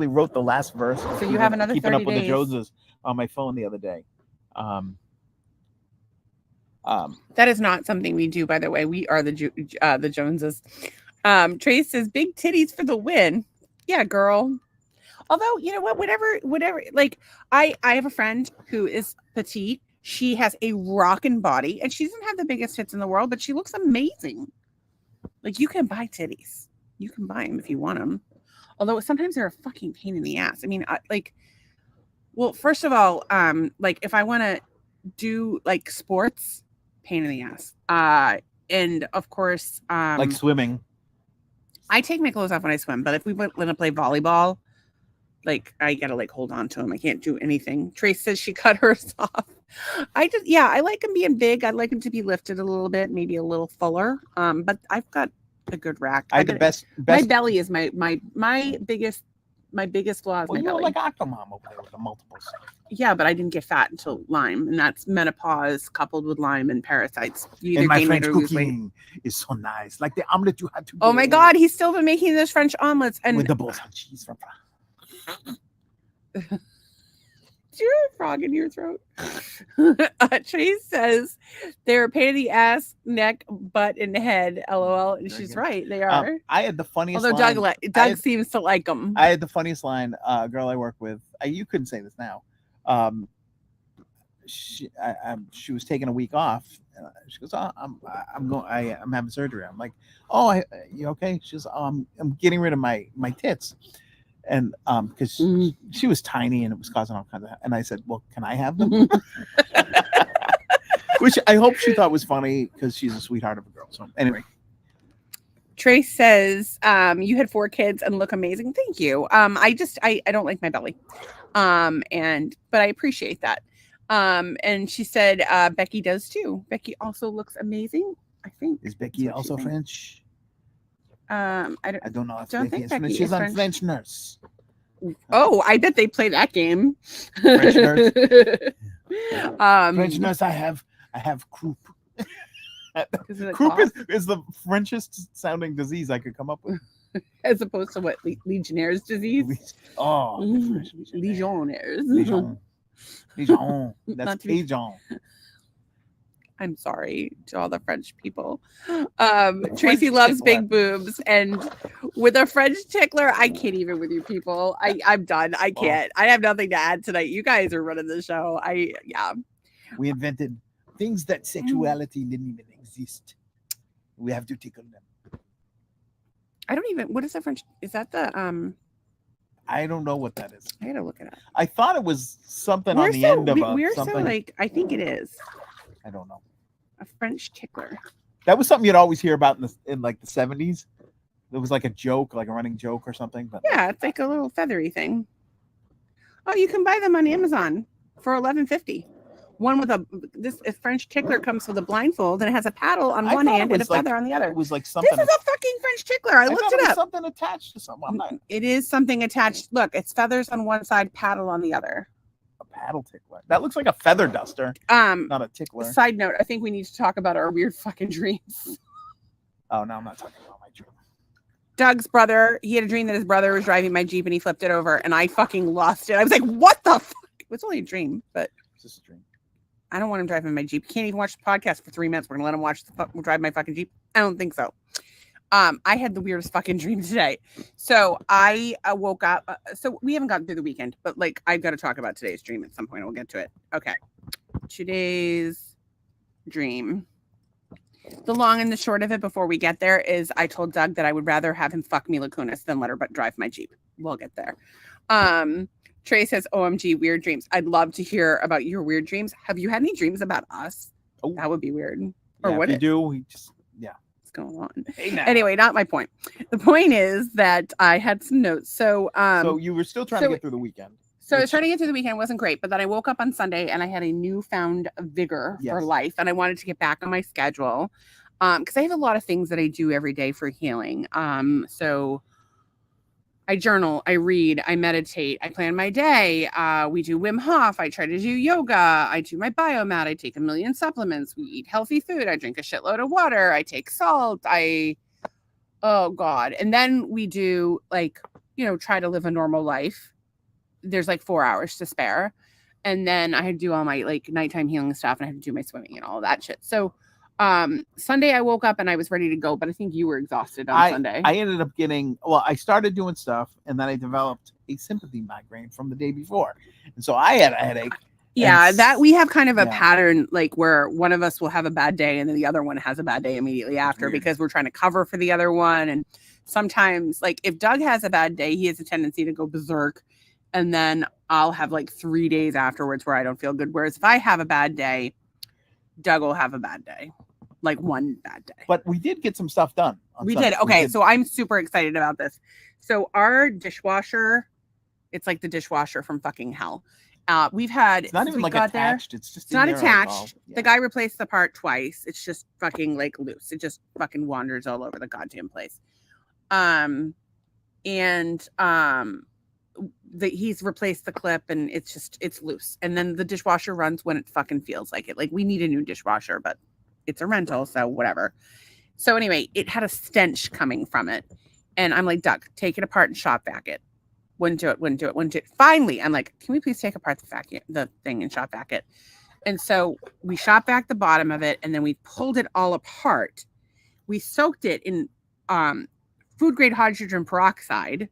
wrote the last verse. So you have another 30 days. Keeping Up with the Joneses on my phone the other day. That is not something we do, by the way. We are the Joneses. Trace says big titties for the win. Yeah, girl. Although, you know what, whatever, like I have a friend who is petite. She has a rockin' body and she doesn't have the biggest tits in the world, but she looks amazing. Like you can buy titties. You can buy them if you want them. Although sometimes they're a fucking pain in the ass. I mean, well, first of all, like if I want to do like sports, pain in the ass. And of course, like swimming. I take my clothes off when I swim, but if we want to play volleyball, like I gotta like hold on to them. I can't do anything. Trace says she cut hers off. I like them being big. I'd like them to be lifted a little bit, maybe a little fuller. But I've got a good rack. I the best. My belly is my biggest flaw is my belly. Like Octomom over there with the multiples. Yeah, but I didn't get fat until Lyme, and that's menopause coupled with Lyme and parasites. And my French cooking is so nice, like the omelet you had to. Oh my God, he's still been making those French omelets and with the balls and cheese from. Do you have a frog in your throat? Chase says they're a pain in the ass, neck, butt, and head. LOL. And she's right. They are. I had the funniest. Although Doug seems to like them. I had the funniest line. A girl I work with. You couldn't say this now. She was taking a week off. She goes, "Oh, I'm having surgery." I'm like, "Oh, you okay?" She's, "I'm getting rid of my tits." And because she was tiny and it was causing all kinds of, and I said, "Well, can I have them?" Which I hope she thought was funny because she's a sweetheart of a girl. So anyway, Trace says you had 4 kids and look amazing. Thank you. I don't like my belly, but I appreciate that. And she said Becky does too. Becky also looks amazing. I think. Is Becky also French? I don't know if Becky is French. She's on French Nurse. Oh, I bet they play that game. French Nurse. French Nurse. I have croup. Croup is the Frenchest sounding disease I could come up with. As opposed to what Legionnaire's disease. Legionnaires. Legion. That's Legion. I'm sorry to all the French people. Tracy loves big boobs, and with a French tickler, I can't even with you people. I'm done. I can't. I have nothing to add tonight. You guys are running the show. We invented things that sexuality didn't even exist. We have to tickle them. I don't even. What is the French? Is that the I don't know what that is. I gotta look it up. I thought it was something on the end of a. We're something. So like. I think it is. I don't know. A French tickler. That was something you'd always hear about in like the 70s. It was like a joke, like a running joke or something. But yeah, it's like a little feathery thing. Oh, you can buy them on Amazon for $11.50. One with a French tickler comes with a blindfold and it has a paddle on one hand and a feather on the other. It was like something. This is a fucking French tickler. I looked it up. Something attached to something. It is something attached. Look, it's feathers on one side, paddle on the other. Paddle tickler. That looks like a feather duster. Not a tickler. Side note, I think we need to talk about our weird fucking dreams. Oh, no, I'm not talking about my dream. Doug's brother, he had a dream that his brother was driving my Jeep and he flipped it over and I fucking lost it. I was like, what the fuck? It was only a dream, but it's just a dream. I don't want him driving my Jeep. Can't even watch the podcast for 3 minutes. We're gonna let him drive my fucking Jeep. I don't think so. I had the weirdest fucking dream today. So I woke up. So we haven't gotten through the weekend, but like I've got to talk about today's dream at some point. We'll get to it. Okay. Today's dream. the long and the short of it before we get there is I told Doug that I would rather have him fuck Mila Kunis than let her drive my Jeep. We'll get there. Trey says, OMG, weird dreams. I'd love to hear about your weird dreams. Have you had any dreams about us? Oh, that would be weird. Or what? If you do, we just, what's going on? Anyway, not my point. The point is that I had some notes. So you were still trying to get through the weekend. So I was trying to get through the weekend. It wasn't great, but then I woke up on Sunday and I had a newfound vigor for life, and I wanted to get back on my schedule because I have a lot of things that I do every day for healing. So I journal, I read, I meditate, I plan my day. We do Wim Hof. I try to do yoga. I do my biomat. I take 1 million supplements. We eat healthy food. I drink a shitload of water. I take salt. Oh God. And then we do try to live a normal life. There's 4 hours to spare. And then I had to do all my nighttime healing stuff, and I had to do my swimming and all of that shit. So Sunday I woke up and I was ready to go, but I think you were exhausted on Sunday. I ended up I started doing stuff, and then I developed a sympathy migraine from the day before. And so I had a headache. Yeah, that we have kind of a pattern where one of us will have a bad day and then the other one has a bad day immediately after because we're trying to cover for the other one. And sometimes if Doug has a bad day, he has a tendency to go berserk. And then I'll have 3 days afterwards where I don't feel good. Whereas if I have a bad day, Doug will have a bad day, one bad day. But we did get some stuff done. We did. Okay. So I'm super excited about this. So our dishwasher, it's like the dishwasher from fucking hell. We've had, it's not even attached. It's not attached. The guy replaced the part twice. It's just fucking loose. It just fucking wanders all over the goddamn place. He's replaced the clip and it's loose. And then the dishwasher runs when it fucking feels like it. We need a new dishwasher, but it's a rental, so whatever. So anyway, it had a stench coming from it. And I'm like, Doug, take it apart and shop vac it. Wouldn't do it. Finally, I'm like, can we please take apart the thing and shop vac it? And so we shop vac the bottom of it, and then we pulled it all apart. We soaked it in food grade hydrogen peroxide,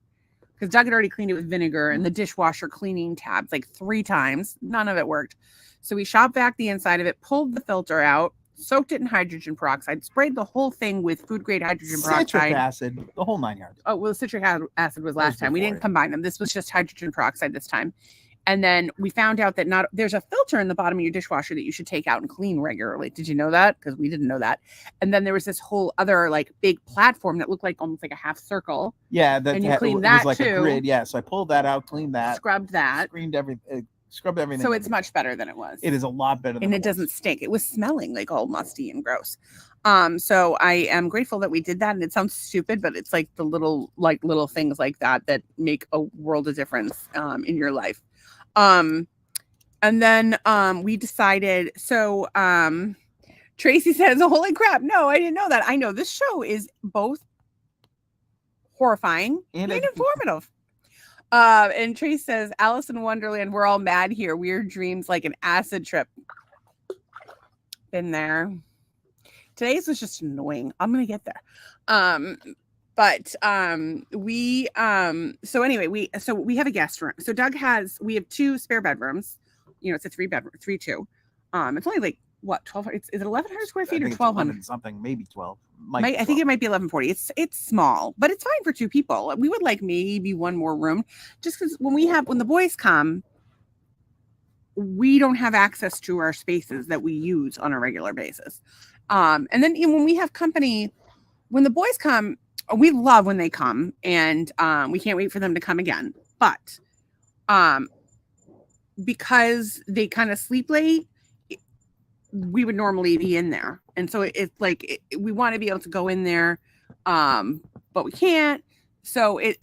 because Doug had already cleaned it with vinegar and the dishwasher cleaning tabs 3 times. None of it worked. So we shop vac the inside of it, pulled the filter out, soaked it in hydrogen peroxide, sprayed the whole thing with food grade hydrogen peroxide. Citric acid, the whole 9 yards. Oh, well, citric acid was last time. We didn't combine them. This was just hydrogen peroxide this time. And then we found out that there's a filter in the bottom of your dishwasher that you should take out and clean regularly. Did you know that? Because we didn't know that. And then there was this whole other big platform that looked almost like a half circle. Yeah, and you cleaned that was too. A grid. Yeah, so I pulled that out, cleaned that, scrubbed that, scrubbed everything. So it's much better than it was. It is a lot better, and it doesn't stink. It was smelling all musty and gross. So I am grateful that we did that. And it sounds stupid, but it's the little things like that make a world of difference in your life. And then we decided, so Tracy says, holy crap, no, I didn't know that. I know this show is both horrifying and informative. And Tracy says, Alice in Wonderland, we're all mad here. Weird dreams like an acid trip. Been there. Today's was just annoying. I'm going to get there. So anyway, we have a guest room. So we have 2 spare bedrooms. It's a 3-bedroom, 3-2. It's only 12? Is it 1,100 square feet or 1,200? Something, maybe 12. I think it might be 1,140. It's small, but it's fine for 2 people. We would maybe one more room, just because when the boys come, we don't have access to our spaces that we use on a regular basis. And then when we have company, when the boys come, we love when they come, and we can't wait for them to come again. But because they kind of sleep late, we would normally be in there. And so it's we want to be able to go in there, but we can't. So it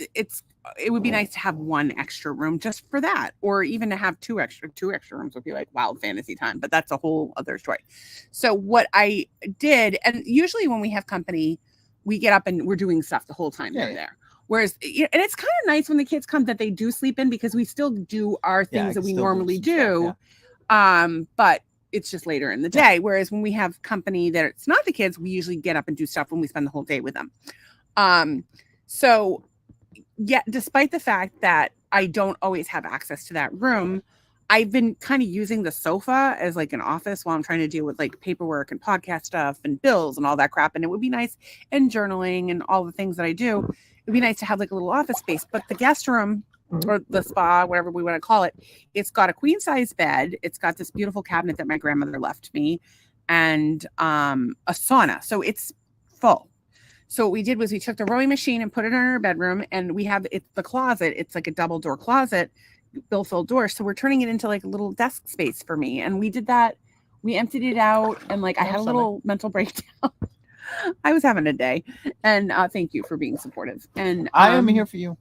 would be nice to have 1 extra room just for that, or even to have 2 extra rooms would be wild fantasy time, but that's a whole other story. So what I did, and usually when we have company, we get up and we're doing stuff the whole time they're there. Whereas, and it's kind of nice when the kids come that they do sleep in, because we still do our things that we normally do. But it's just later in the day. Whereas when we have company that it's not the kids, we usually get up and do stuff when we spend the whole day with them. So yeah, despite the fact that I don't always have access to that room, I've been kind of using the sofa as like an office while I'm trying to deal with like paperwork and podcast stuff and bills and all that crap. And it would be nice, and journaling and all the things that I do. It'd be nice to have like a little office space. But the guest room or the spa, whatever we want to call it, it's got a queen size bed. It's got this beautiful cabinet that my grandmother left me, and a sauna. So it's full. So what we did was we took the rowing machine and put it in our bedroom, and we have the closet. It's like a double door closet, bill-filled door. So we're turning it into like a little desk space for me. And we did that. We emptied it out, and like I had a little mental breakdown. I was having a day, and thank you for being supportive. And I am here for you.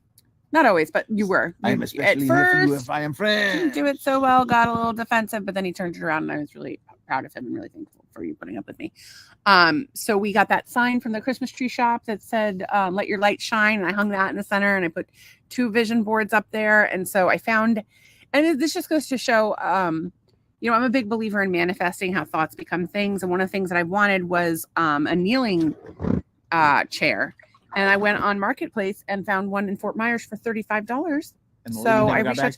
Not always, but you were. I'm especially here for you if I am friends. Didn't do it so well. Got a little defensive, but then he turned it around, and I was really proud of him and really thankful for you putting up with me. So we got that sign from the Christmas tree shop that said, "Let your light shine," and I hung that in the center, and I put 2 vision boards up there. And so I found, and this just goes to show, you know, I'm a big believer in manifesting, how thoughts become things. And one of the things that I wanted was a kneeling chair. And I went on Marketplace and found one in Fort Myers for $35. And so I reached out.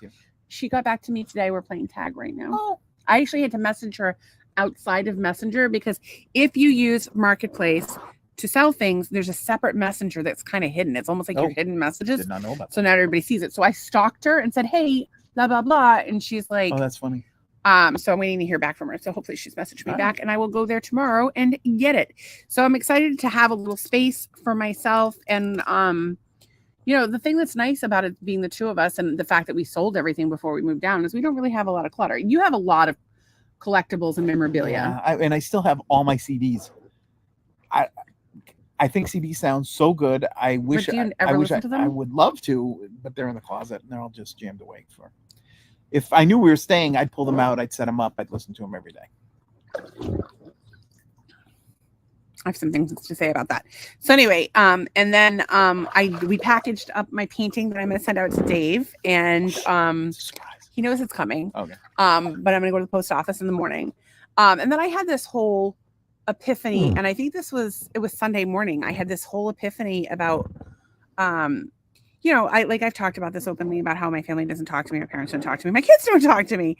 She got back to me today. We're playing tag right now. Oh. I actually had to message her outside of Messenger, because if you use Marketplace to sell things, there's a separate messenger that's kind of hidden. It's almost like your hidden messages. Did not know about that. So now everybody sees it. So I stalked her and said, "Hey, blah, blah, blah." And she's like, "Oh, that's funny." So I'm waiting to hear back from her. So hopefully she's messaged me back, and I will go there tomorrow and get it. So I'm excited to have a little space for myself. And, you know, the thing that's nice about it being the 2 of us, and the fact that we sold everything before we moved down, is we don't really have a lot of clutter. You have a lot of collectibles and memorabilia. Yeah, and I still have all my CDs. I think CDs sound so good. I wish I would love to, but they're in the closet and they're all just jammed away. If I knew we were staying, I'd pull them out. I'd set them up. I'd listen to them every day. I have some things to say about that. So anyway, and then we packaged up my painting that I'm going to send out to Dave, and he knows it's coming. Okay. But I'm going to go to the post office in the morning. And then I had this whole epiphany, and I think it was Sunday morning. I had this whole epiphany about, you know, I've talked about this openly about how my family doesn't talk to me, my parents don't talk to me, my kids don't talk to me.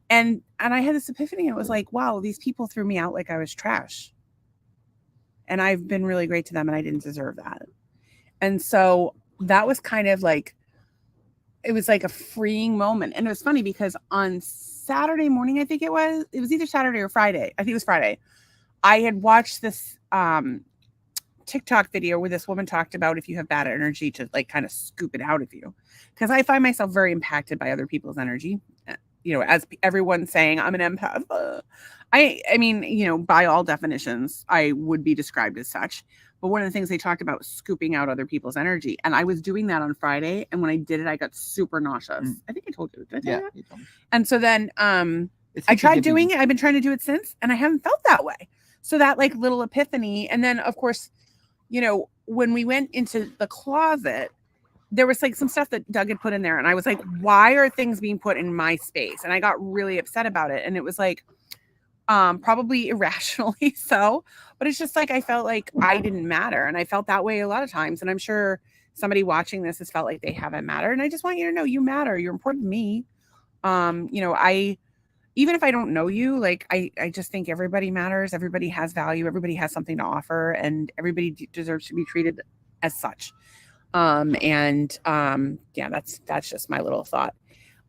And I had this epiphany. It was like, wow, these people threw me out like I was trash. And I've been really great to them, and I didn't deserve that. And so that was kind of like, it was like a freeing moment. And it was funny because on Saturday morning, I think it was either Saturday or Friday. I think it was Friday. I had watched this TikTok video where this woman talked about if you have bad energy to like kind of scoop it out of you. Because I find myself very impacted by other people's energy. You know, as everyone's saying, I'm an empath. I mean, you know, by all definitions, I would be described as such. But one of the things they talked about was scooping out other people's energy. And I was doing that on Friday. And when I did it, I got super nauseous. I think I told you. Did I tell you that? You told me. And so then I tried doing it. I've been trying to do it since, and I haven't felt that way. So that like little epiphany. And then, of course, you know, when we went into the closet, there was like some stuff that Doug had put in there. And I was like, why are things being put in my space? And I got really upset about it. And it was like, probably irrationally so, but it's just like I felt like I didn't matter, and I felt that way a lot of times, and I'm sure somebody watching this has felt like they haven't mattered. And I just want you to know you matter. You're important to me. You know, even if I don't know you, like I just think everybody matters. Everybody has value. Everybody has something to offer, and everybody deserves to be treated as such. Yeah, that's just my little thought.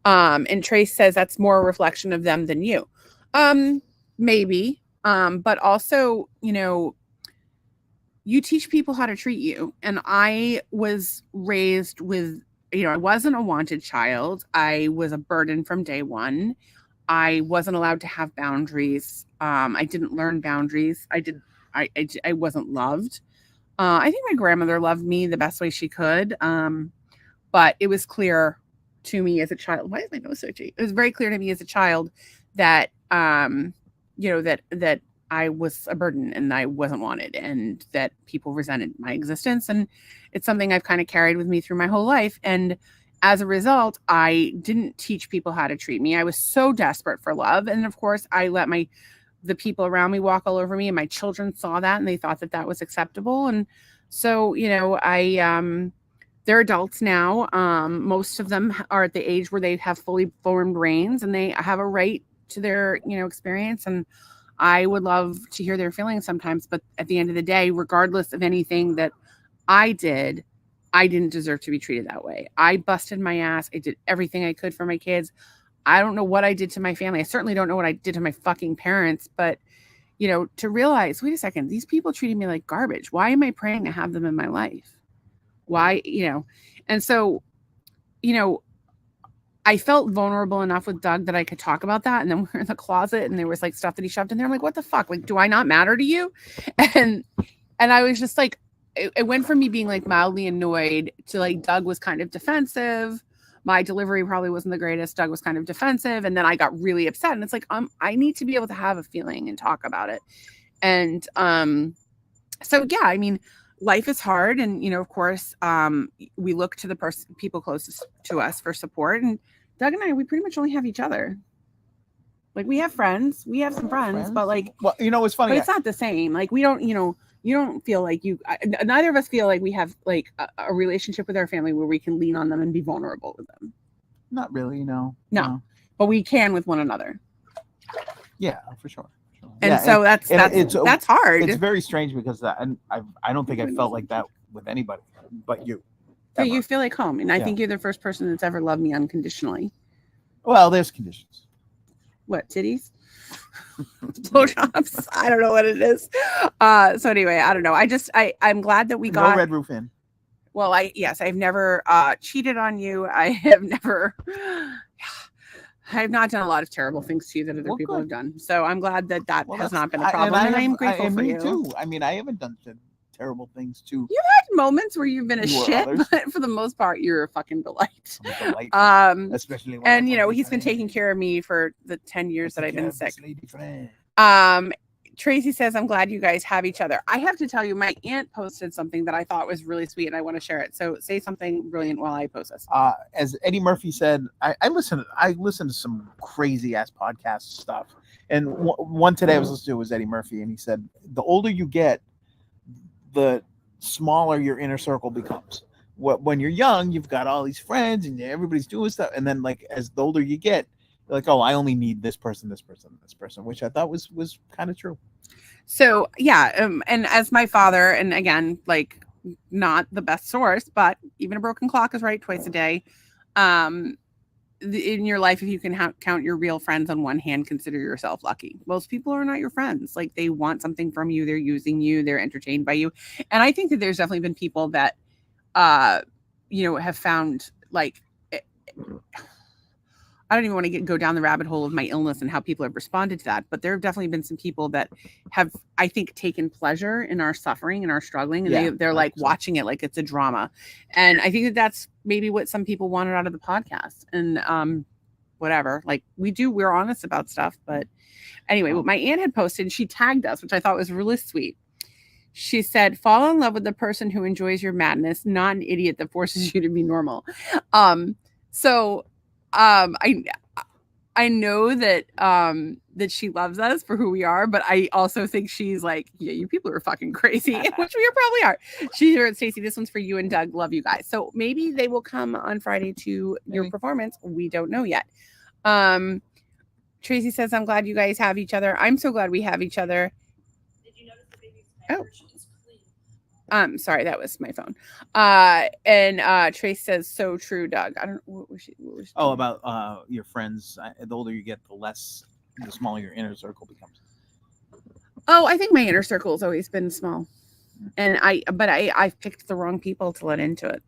And Trace says that's more a reflection of them than you. Maybe. But also, you know, you teach people how to treat you. And I was raised with, you know, I wasn't a wanted child. I was a burden from day one. I wasn't allowed to have boundaries. I didn't learn boundaries. I wasn't loved. I think my grandmother loved me the best way she could. But it was clear to me as a child. Why is my nose so itchy? It was very clear to me as a child that, you know, that I was a burden and I wasn't wanted, and that people resented my existence. And it's something I've kind of carried with me through my whole life. And as a result, I didn't teach people how to treat me. I was so desperate for love. And of course, I let the people around me walk all over me, and my children saw that and they thought that that was acceptable. And so, you know, they're adults now. Most of them are at the age where they have fully formed brains and they have a right to their, experience. And I would love to hear their feelings sometimes. But at the end of the day, regardless of anything that I did, I didn't deserve to be treated that way. I busted my ass. I did everything I could for my kids. I don't know what I did to my family. I certainly don't know what I did to my fucking parents, but to realize, wait a second, these people treated me like garbage. Why am I praying to have them in my life? Why, and so, I felt vulnerable enough with Doug that I could talk about that. And then we were in the closet and there was like stuff that he shoved in there. I'm like, what the fuck? Like, do I not matter to you? And I was just like, it went from me being like mildly annoyed to like, Doug was kind of defensive. My delivery probably wasn't the greatest. Doug was kind of defensive. And then I got really upset. And it's like, I need to be able to have a feeling and talk about it. And so, yeah, I mean, life is hard. And, of course, we look to the people closest to us for support. And Doug and I, we pretty much only have each other. Like, we have friends. We have some friends, but like, well, it's funny. But it's not the same. Like, we don't, you don't feel like neither of us feel like we have like a relationship with our family where we can lean on them and be vulnerable with them. Not really, no. But we can with one another. Yeah, for sure. And yeah, so that's hard. It's very strange because I don't think I felt like that with anybody but you. But you feel like home. And I think you're the first person that's ever loved me unconditionally. Well, there's conditions. What, titties? Blowjobs? I don't know what it is. So anyway, I don't know. I'm glad that we got no Red Roof Inn. Well, I've never cheated on you. I have not done a lot of terrible things to you that other people have done. So I'm glad that has not been a problem. And I'm grateful for you. Too. I mean, I haven't done terrible things too. You've had moments where you've been a shit, but for the most part, you're a fucking delight. Especially when he's been taking care of me for the 10 years that I've been sick. Tracy says, I'm glad you guys have each other. I have to tell you, my aunt posted something that I thought was really sweet and I want to share it. So say something brilliant while I post this. As Eddie Murphy said, I listen to some crazy ass podcast stuff. And one today I was listening to was Eddie Murphy. And he said, the older you get, the smaller your inner circle becomes. When you're young, you've got all these friends and everybody's doing stuff. And then like, as the older you get, you're like, oh, I only need this person, which I thought was kind of true. So yeah. And as my father, and again, like not the best source, but even a broken clock is right twice a day. In your life, if you can count your real friends on one hand, consider yourself lucky. Most people are not your friends. Like they want something from you. They're using you. They're entertained by you. And I think that there's definitely been people that, have found like, I don't even want to go down the rabbit hole of my illness and how people have responded to that. But there have definitely been some people that have, I think, taken pleasure in our suffering and our struggling. And they're like watching it like it's a drama. And I think that that's maybe what some people wanted out of the podcast. And whatever, like we're honest about stuff. But anyway, what my aunt had posted, she tagged us, which I thought was really sweet. She said, fall in love with the person who enjoys your madness, not an idiot that forces you to be normal. I know that that she loves us for who we are, but I also think she's like, yeah, you people are fucking crazy, which we probably are. She wrote, Stacey, this one's for you and Doug. Love you guys. So maybe they will come on Friday to your performance. We don't know yet. Tracy says, I'm glad you guys have each other. I'm so glad we have each other. Did you notice the baby's diaper? She's clean. Sorry, that was my phone. And Trace says, so true, Doug. I don't what was she Oh, about your friends. The older you get, the smaller your inner circle becomes. Oh, I think my inner circle has always been small. And I've picked the wrong people to let into it.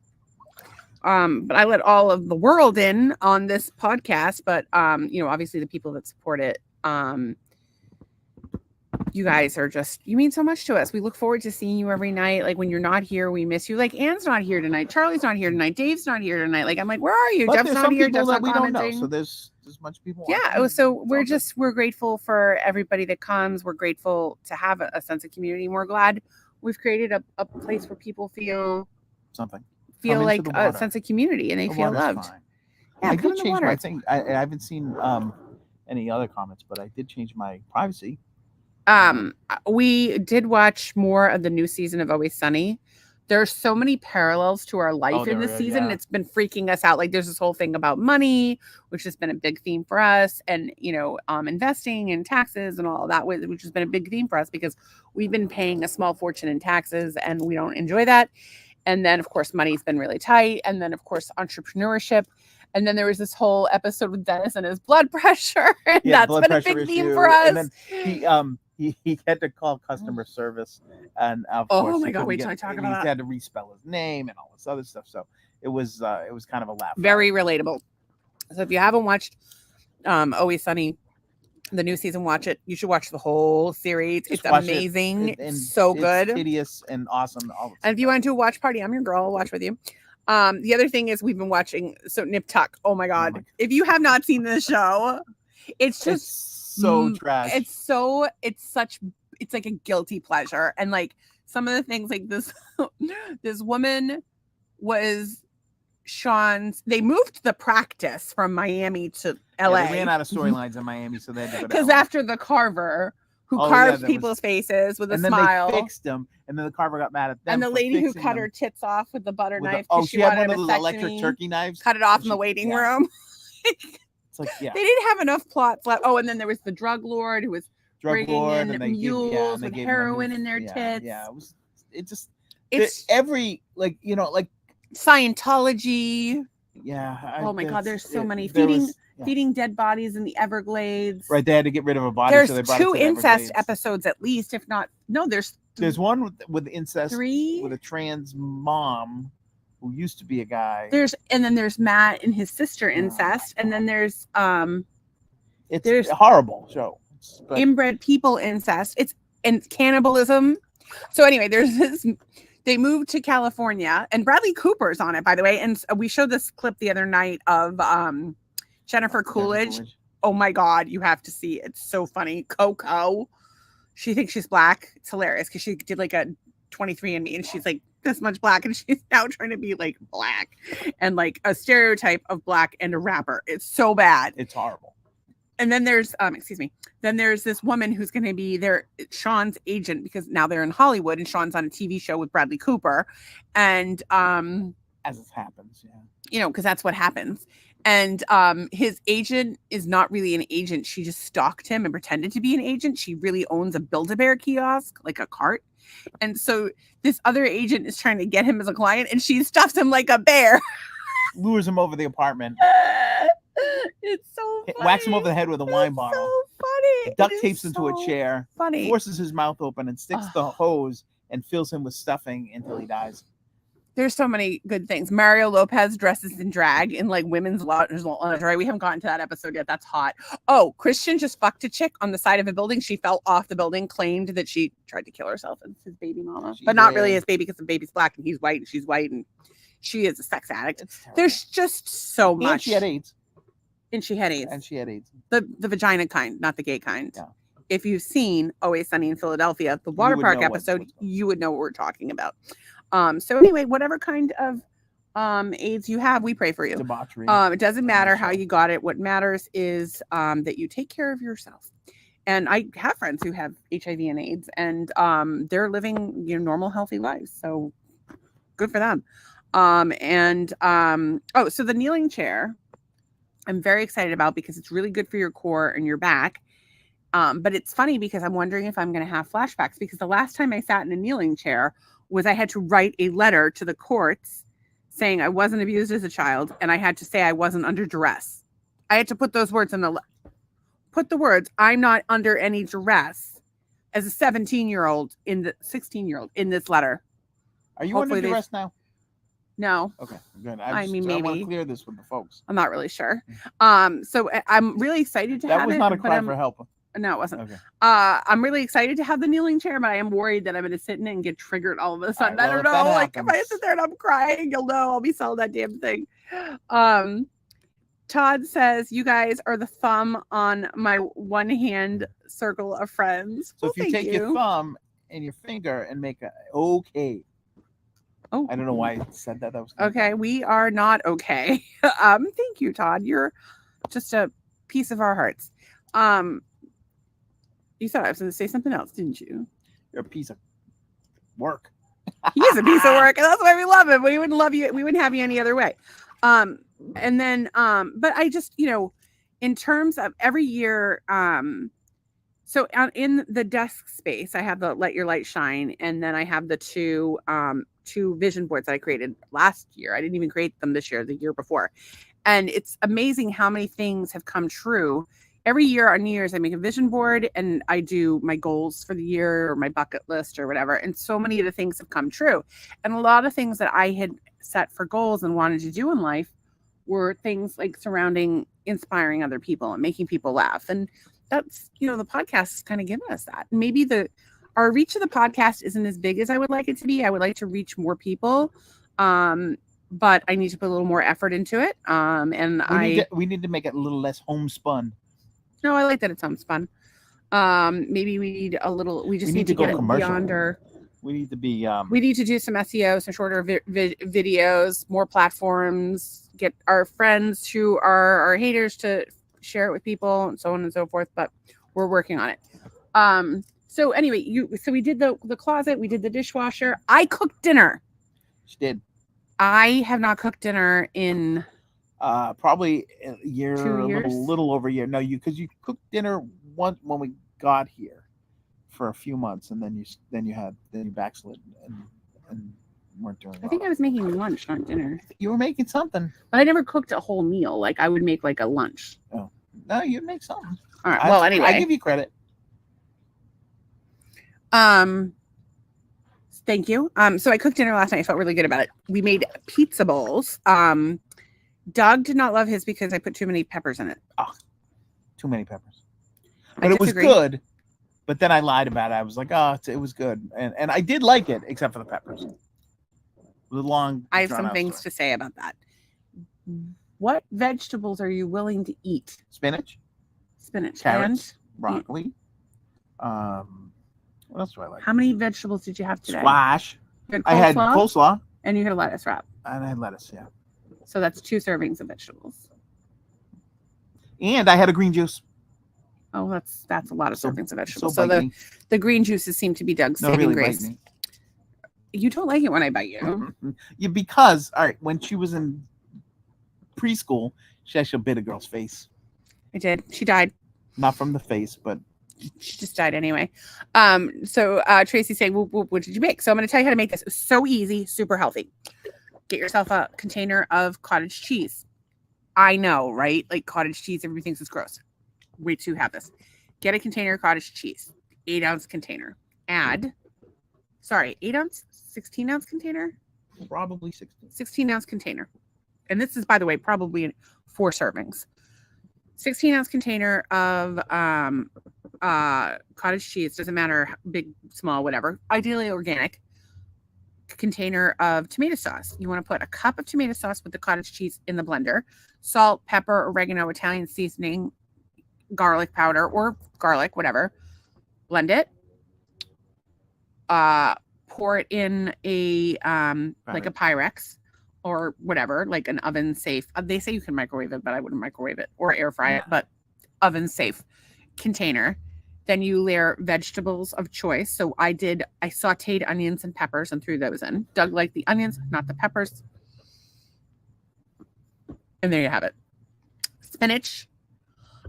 But I let all of the world in on this podcast, but obviously the people that support it, you guys are you mean so much to us. We look forward to seeing you every night. Like when you're not here, we miss you. Like Anne's not here tonight. Charlie's not here tonight. Dave's not here tonight. Like I'm like, where are you? But Jeff's not here. Jeff's not we commenting. Don't know. So there's much people. Yeah. So we're grateful for everybody that comes. We're grateful to have a sense of community. And we're glad we've created a place where people feel like a sense of community and they feel loved. Fine. Yeah, I did change my thing. I haven't seen any other comments, but I did change my privacy. We did watch more of the new season of Always Sunny. there's so many parallels to our life in this season. And it's been freaking us out. Like there's this whole thing about money, which has been a big theme for us, and investing and taxes and all of that, which has been a big theme for us because we've been paying a small fortune in taxes and we don't enjoy that. And then of course money's been really tight, and then of course entrepreneurship. And then there was this whole episode with Dennis and his blood pressure. And that's been a big theme for us. And then he had to call customer service, and of course, oh my god, wait till I talk about that. He had to respell his name and all this other stuff. So it was kind of a laugh. Very relatable. So if you haven't watched Always Sunny, the new season, watch it. You should watch the whole series. It's amazing. It's so good. It's hideous and awesome. And if you want to do a watch party, I'm your girl. I'll watch with you. The other thing is we've been watching Nip Tuck. Oh my god. If you have not seen this show, it's just so trash. It's like a guilty pleasure. And like some of the things, like this woman was Sean's, they moved the practice from Miami to LA. They ran out of storylines in Miami, so they had to go because after the carver who carved people's faces with a smile, they fixed them, and then the carver got mad at them. And the lady who cut her tits off with the butter knife, she had one of those electric turkey knives, cut it off in the waiting room. It's like, they didn't have enough plots left. Oh, and then there was the drug lord who was bringing in mules with heroin in their tits. Yeah, it's every like Scientology. Yeah. Oh my god, there's so many feeding dead bodies in the Everglades. Right, they had to get rid of a body. There's so they brought 2 incest episodes at least, if not. No, there's one with incest. 3 with a trans mom who used to be a guy. And then there's Matt and his sister incest, and then there's there's a horrible show. Inbred people incest. It's and cannibalism. So anyway, there's this. They moved to California, and Bradley Cooper's on it, by the way. And we showed this clip the other night of Jennifer Coolidge. Oh my god, you have to see it. It's so funny. Coco. She thinks she's black. It's hilarious because she did like a 23andMe, and she's like this much black, and she's now trying to be like black and like a stereotype of black and a rapper. It's so bad. It's horrible. And then there's then there's this woman who's going to be Sean's agent, because now they're in Hollywood and Sean's on a TV show with Bradley Cooper. And as it happens, because that's what happens. And his agent is not really an agent. She just stalked him and pretended to be an agent. She really owns a Build-A-Bear kiosk, like a cart. And so this other agent is trying to get him as a client, and she stuffs him like a bear. Lures him over the apartment. It's so funny. Whacks him over the head with a wine bottle. So funny. Duct tapes into a chair. Funny. Forces his mouth open and sticks the hose and fills him with stuffing until he dies. There's so many good things. Mario Lopez dresses in drag in like women's lingerie. We haven't gotten to that episode yet. That's hot. Oh, Christian just fucked a chick on the side of a building. She fell off the building, claimed that she tried to kill herself as his baby mama, but not really his baby because the baby's black and he's white and she's white and she is a sex addict. There's just so much. And she had AIDS. And she had AIDS. The vagina kind, not the gay kind. Yeah. If you've seen Always Sunny in Philadelphia, the water park episode, you would know what we're talking about. So anyway, whatever kind of AIDS you have, we pray for you. Debauchery. It doesn't matter how you got it. What matters is that you take care of yourself. And I have friends who have HIV and AIDS, and they're living normal, healthy lives. So good for them. So the kneeling chair, I'm very excited about because it's really good for your core and your back. But it's funny because I'm wondering if I'm going to have flashbacks, because the last time I sat in a kneeling chair was I had to write a letter to the courts saying I wasn't abused as a child, and I had to say I wasn't under duress. I had to put those words in put the words, I'm not under any duress, as a 16-year-old in this letter. Are you under duress now? No. Okay, good. I mean, maybe. I want to clear this with the folks. I'm not really sure. So I'm really excited to have it. That was not a cry for help. No, it wasn't. Okay. I'm really excited to have the kneeling chair, but I am worried that I'm going to sit in it and get triggered all of a sudden. Right, well, I don't know. Like if I sit there and I'm crying, you'll know I'll be selling that damn thing. Todd says, you guys are the thumb on my one hand circle of friends. So if you take your thumb and your finger and make a okay. Oh, I don't know why I said that. That was okay. We are not okay. Thank you, Todd. You're just a piece of our hearts. You thought I was going to say something else, didn't you? You're a piece of work. He's a piece of work, and that's why we love him. We wouldn't love you. We wouldn't have you any other way. And then, but I just, in terms of every year, so in the desk space, I have the Let Your Light Shine, and then I have the two vision boards that I created last year. I didn't even create them this year, the year before. And it's amazing how many things have come true. Every year on New Year's, I make a vision board and I do my goals for the year or my bucket list or whatever. And so many of the things have come true. And a lot of things that I had set for goals and wanted to do in life were things like surrounding, inspiring other people and making people laugh. And that's, the podcast is kind of giving us that. Maybe our reach of the podcast isn't as big as I would like it to be. I would like to reach more people. But I need to put a little more effort into it. And we need to make it a little less homespun. No, I like that it's homespun. Maybe we need a little. We need to get it beyond our. We need to be. We need to do some SEO, some shorter videos, more platforms. Get our friends who are our haters to share it with people, and so on and so forth. But we're working on it. So anyway, so we did the closet. We did the dishwasher. I cooked dinner. She did. I have not cooked dinner in probably a year, 2 years? a little over a year. No, because you cooked dinner once when we got here for a few months, and then you backslid and weren't doing well. I think I was making lunch, not dinner. You were making something, but I never cooked a whole meal. Like I would make like a lunch. Oh no, you'd make something. All right. Well, anyway, I give you credit. Thank you. So I cooked dinner last night. I felt really good about it. We made pizza bowls. Doug did not love his because I put too many peppers in it. Oh, too many peppers. But it was good. But then I lied about it. I was like, it was good. And I did like it, except for the peppers. I have some things to say about that. What vegetables are you willing to eat? Spinach, carrots, and broccoli. What else do I like? How many vegetables did you have today? Squash. I had coleslaw. And you had a lettuce wrap. And I had lettuce, yeah. So that's 2 servings of vegetables. And I had a green juice. Oh, that's a lot of servings of vegetables. So the green juices seem to be Doug's saving grace. You don't like it when I bite you. Yeah, because, all right, when she was in preschool, she actually bit a girl's face. I did. She died. Not from the face, but she just died anyway. So Tracy's saying, what did you make? So I'm going to tell you how to make this. It's so easy, super healthy. Get yourself a container of cottage cheese. I know, right? Like cottage cheese, everybody thinks it's gross. Wait till you have this. Get a container of cottage cheese, 8-ounce container. 8 ounce, 16-ounce container? Probably 16. 16-ounce container. And this is, by the way, probably 4 servings. 16-ounce container of cottage cheese. Doesn't matter, big, small, whatever. Ideally organic. Container of tomato sauce. You want to put a cup of tomato sauce with the cottage cheese in the blender. Salt, pepper, oregano, Italian seasoning, garlic powder or garlic, whatever. Blend it. Pour it in a like a Pyrex or whatever, like an oven safe. They say you can microwave it, but I wouldn't microwave it or air fry it, but oven safe container. Then you layer vegetables of choice. So I sauteed onions and peppers and threw those in. Doug liked the onions, not the peppers. And there you have it. Spinach.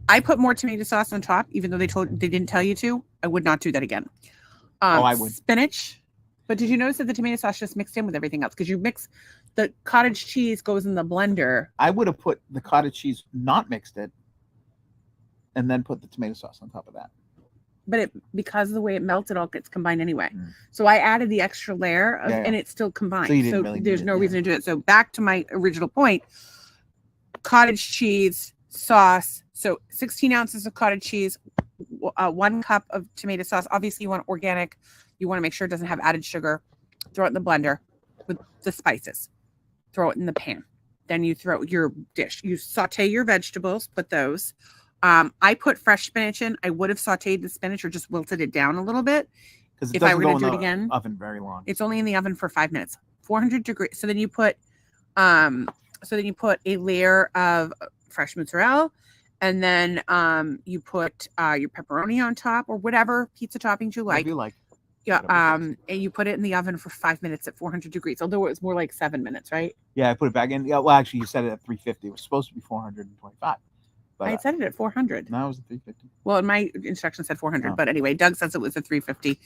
I put more tomato sauce on top, even though they didn't tell you to. I would not do that again. I would. Spinach. But did you notice that the tomato sauce just mixed in with everything else? Because you mix the cottage cheese goes in the blender. I would have put the cottage cheese, not mixed it, and then put the tomato sauce on top of that. But because of the way it melts, it all gets combined anyway. So I added the extra layer and it's still combined. So there's no reason to do it. So back to my original point, cottage cheese, sauce. So 16 ounces of cottage cheese, 1 cup of tomato sauce. Obviously you want organic. You want to make sure it doesn't have added sugar. Throw it in the blender with the spices. Throw it in the pan. Then you throw your dish. You saute your vegetables, put those. I put fresh spinach in. I would have sauteed the spinach or just wilted it down a little bit. Because if I were going to do it again, oven very long. It's only in the oven for 5 minutes, 400 degrees. So then you put, a layer of fresh mozzarella, and then you put your pepperoni on top or whatever pizza toppings you like. Whatever you like. Yeah. And you put it in the oven for 5 minutes at 400 degrees, although it was more like 7 minutes, right? Yeah, I put it back in. Yeah, well, actually, you set it at 350. It was supposed to be 425. But I set it at 400. No, it was at 350. Well, in my instructions said 400, but anyway, Doug says it was a 350.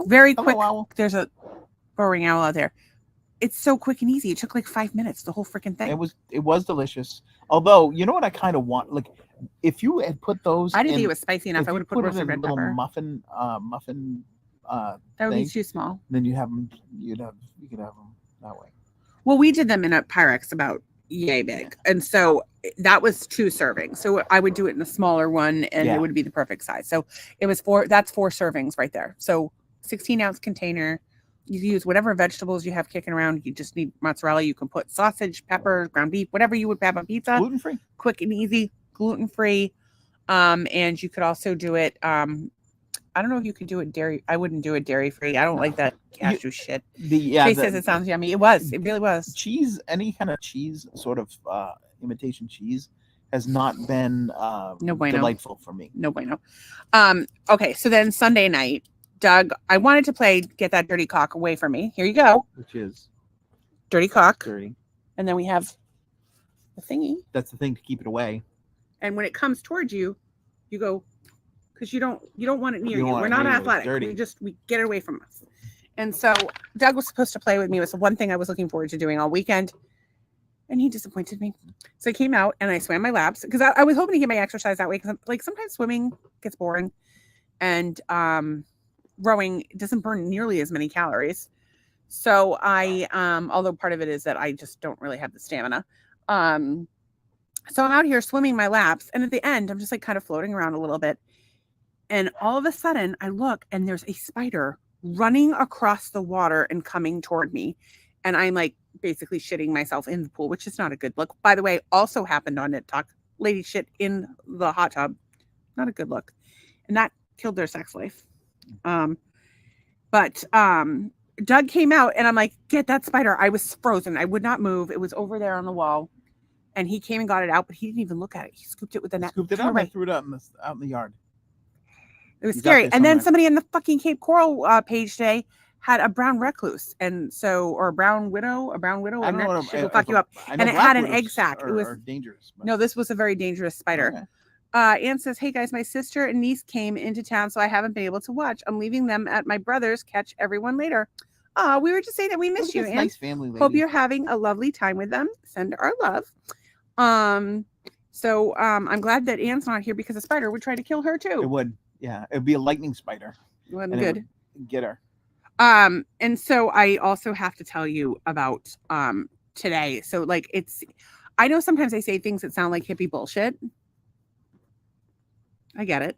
Very quick. Owl. There's a burrowing owl out there. It's so quick and easy. It took like 5 minutes, the whole freaking thing. It was delicious. Although, you know what I kind of want? Like, if you had put those, I didn't think it was spicy enough. I would have put roasted red pepper. Muffin. That would be too small. Then you could have them that way. Well, we did them in a Pyrex about yay big, and so that was 2 servings. So I would do it in a smaller one, and it would be the perfect size. So it was 4. That's 4 servings right there. So 16-ounce container. You can use whatever vegetables you have kicking around. You just need mozzarella. You can put sausage, pepper, ground beef, whatever you would have on pizza. Gluten-free. Quick and easy, gluten-free. And you could also do it. I don't know if you could do it dairy. I wouldn't do it dairy-free. I don't like that cashew shit. She says it sounds yummy. It was. It really was. Cheese, any kind of cheese, sort of imitation cheese, has not been delightful for me. No bueno. Okay, so then Sunday night, Doug, I wanted to get that dirty cock away from me. Here you go. Which is? Dirty cock. Dirty. And then we have the thingy. That's the thing to keep it away. And when it comes towards you, you go, because you don't want it near you. We're not athletic. We get it away from us. And so Doug was supposed to play with me. It was the one thing I was looking forward to doing all weekend. And he disappointed me. So I came out and I swam my laps because I was hoping to get my exercise that way. Because like sometimes swimming gets boring. And rowing doesn't burn nearly as many calories. So I, although part of it is that I just don't really have the stamina. So I'm out here swimming my laps. And at the end, I'm just like kind of floating around a little bit. And all of a sudden I look and there's a spider running across the water and coming toward me. And I'm like basically shitting myself in the pool, which is not a good look. By the way, also happened on Knit Talk. Lady shit in the hot tub. Not a good look. And that killed their sex life. But Doug came out and I'm like, get that spider. I was frozen. I would not move. It was over there on the wall. And he came and got it out, but he didn't even look at it. He scooped it with the net. Scooped it up and threw it out in the yard. It was scary. And then somebody in the fucking Cape Coral page today had a brown recluse. And so, or a brown widow, and that shit will fuck you up. And it had an egg sac. It was dangerous. No, this was a very dangerous spider. Okay. Anne says, hey guys, my sister and niece came into town, so I haven't been able to watch. I'm leaving them at my brother's. Catch everyone later. We were just saying that we miss you, Anne. Nice family lady. Hope you're having a lovely time with them. Send our love. So I'm glad that Anne's not here because a spider would try to kill her too. It would. Yeah, it would be a lightning spider. It wasn't good. It would get her. And so I also have to tell you about today. So like I know sometimes I say things that sound like hippie bullshit. I get it.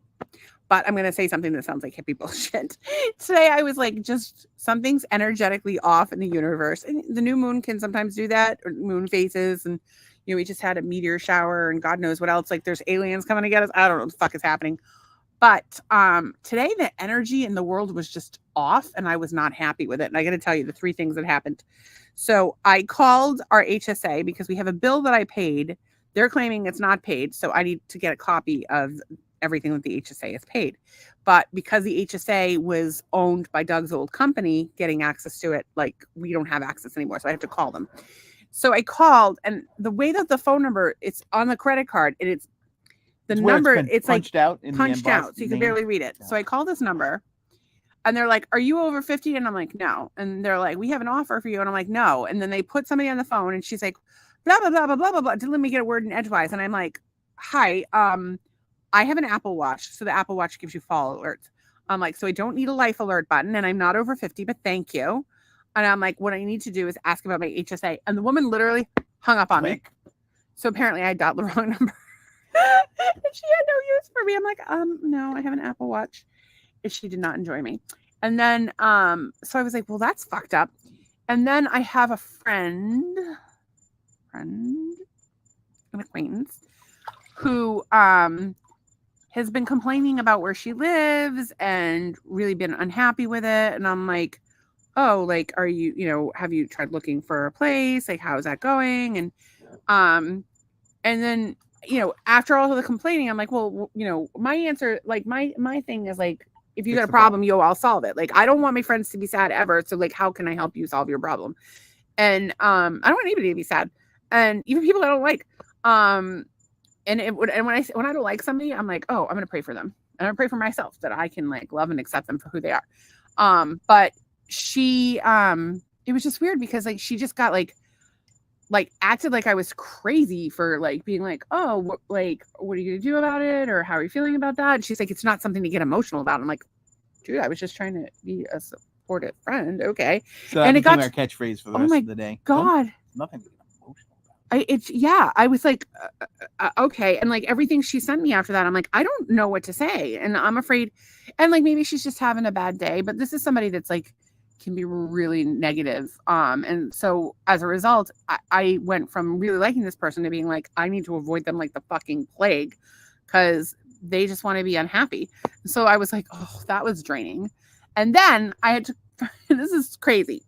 But I'm going to say something that sounds like hippie bullshit. Today I was like, just something's energetically off in the universe. And the new moon can sometimes do that, or moon phases. And, you know, we just had a meteor shower and God knows what else. Like there's aliens coming to get us. I don't know what the fuck is happening. But today the energy in the world was just off and I was not happy with it. And I got to tell you the 3 things that happened. So I called our HSA because we have a bill that I paid. They're claiming it's not paid. So I need to get a copy of everything that the HSA has paid. But because the HSA was owned by Doug's old company, getting access to it, like we don't have access anymore. So I have to call them. So I called, and the way that the phone number, it's on the credit card, and it's number, it's punched like out punched out. So you can barely read it. Yeah. So I called this number and they're like, are you over 50? And I'm like, no. And they're like, we have an offer for you. And I'm like, no. And then they put somebody on the phone and she's like, blah, blah, blah, blah, blah, blah, blah. Didn't let me get a word in edgewise. And I'm like, hi, I have an Apple Watch, so the Apple Watch gives you fall alerts. I'm like, so I don't need a life alert button, and I'm not over 50, but thank you. And I'm like, what I need to do is ask about my HSA. And the woman literally hung up on me. So apparently I dialed the wrong number. And she had no use for me. I'm like, no, I have an Apple Watch. And she did not enjoy me. And then, so I was like, well, that's fucked up. And then I have a friend, an acquaintance, who has been complaining about where she lives and really been unhappy with it. And I'm like, oh, like, are you, have you tried looking for a place? Like, how's that going? And then, after all of the complaining, I'm like, well, my answer, like my thing is like, if you got a problem, I'll solve it. Like, I don't want my friends to be sad ever. So like, how can I help you solve your problem? And I don't want anybody to be sad. And even people I don't like. And when I don't like somebody, I'm like, oh, I'm gonna pray for them. And I'm gonna pray for myself that I can like love and accept them for who they are. But she it was just weird because like she just got like acted like I was crazy for like being like, oh, what are you gonna do about it, or how are you feeling about that? And she's like, it's not something to get emotional about. I'm like, dude, I was just trying to be a supportive friend. Okay. So and it got our catchphrase for the rest of the day. God, nothing to get emotional about. I was like, okay. And like everything she sent me after that, I'm like, I don't know what to say, and I'm afraid. And like maybe she's just having a bad day, but this is somebody that's like can be really negative. And so as a result, I went from really liking this person to being like, I need to avoid them like the fucking plague because they just want to be unhappy. So I was like, oh, that was draining. And then I had to, this is crazy.